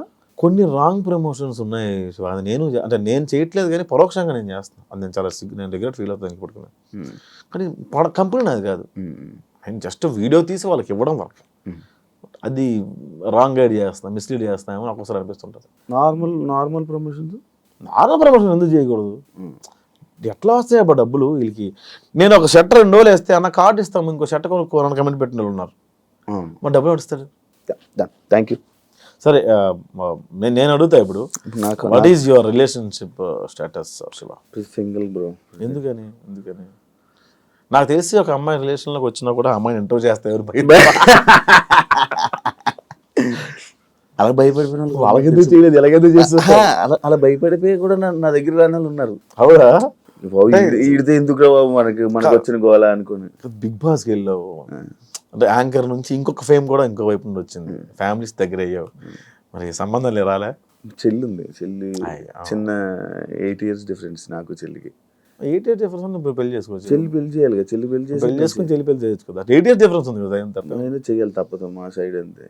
కొన్ని రాంగ్ ప్రమోషన్స్ ఉన్నాయి. అది నేను చేయట్లేదు, కానీ పరోక్షంగా నేను చేస్తాను. అది నేను రిగ్రెట్ ఫీల్ అవుతాను ఇప్పుడు. కానీ కంపెనీ నాది కాదు, ఆయన జస్ట్ వీడియో తీసి వాళ్ళకి ఇవ్వడం వరకు. అది రాంగ్ గైడ్ చేస్తాను, మిస్లీడ్ చేస్తామో నాకు ఒకసారి అనిపిస్తుంటుంది. నార్మల్ ప్రమోషన్స్ ఎందుకు చేయకూడదు? ఎట్లా వస్తాయి అబ్బా డబ్బులు వీళ్ళకి? నేను ఒక షర్ట్ 2 రోజులు వేస్తే అన్న కార్డు ఇస్తాము, ఇంకో షర్ట్ కొనుక్కోవాలని కమెంట్ పెట్టిన వాళ్ళు ఉన్నారు. మరి డబ్బులు ఇస్తాడు. Thank you. సరే, నేను అడుగుతా ఇప్పుడు, what is your relationship status Shiva? Single bro. ఎందుకని? నాకు తెలిసి ఒక అమ్మాయి రిలేషన్లోకి వచ్చినా కూడా అమ్మాయిని ఇంటర్వ్యూ చేస్తే ఎవరు అలా భయపడిపోయిన వాళ్ళకి ఎందుకు చేయలేదు, ఎలాగెందుకు చేస్తారు? అలా భయపడిపోయి కూడా నా దగ్గర రాని వాళ్ళు ఉన్నారు. అవునా? ఈడితే ఎందుకు రా బాబు మనకు వచ్చిన గోళ అనుకుని. బిగ్ బాస్కి వెళ్ళావు అంటే యాంకర్ నుంచి ఇంకొక ఫేమ్ కూడా ఇంకో వైపు నుండి వచ్చింది, ఫ్యామిలీస్ దగ్గర అయ్యావు, మరి సంబంధం రాలే? చెల్లి చిన్న 8 years డిఫరెన్స్ నాకు చెల్లికి. 8 years డిఫరెన్స్ ఉంది, పెళ్లి చేసుకోవచ్చు. చెల్లి పెళ్లి చేయాలి కదా, చెల్లి పెళ్లి చేసుకుని చెల్లి పెళ్లి చేయొచ్చు కదా. 8 years డిఫరెన్స్ ఉంది కదా, నేను చేయాలి తప్పదు మా సైడ్ అంతే.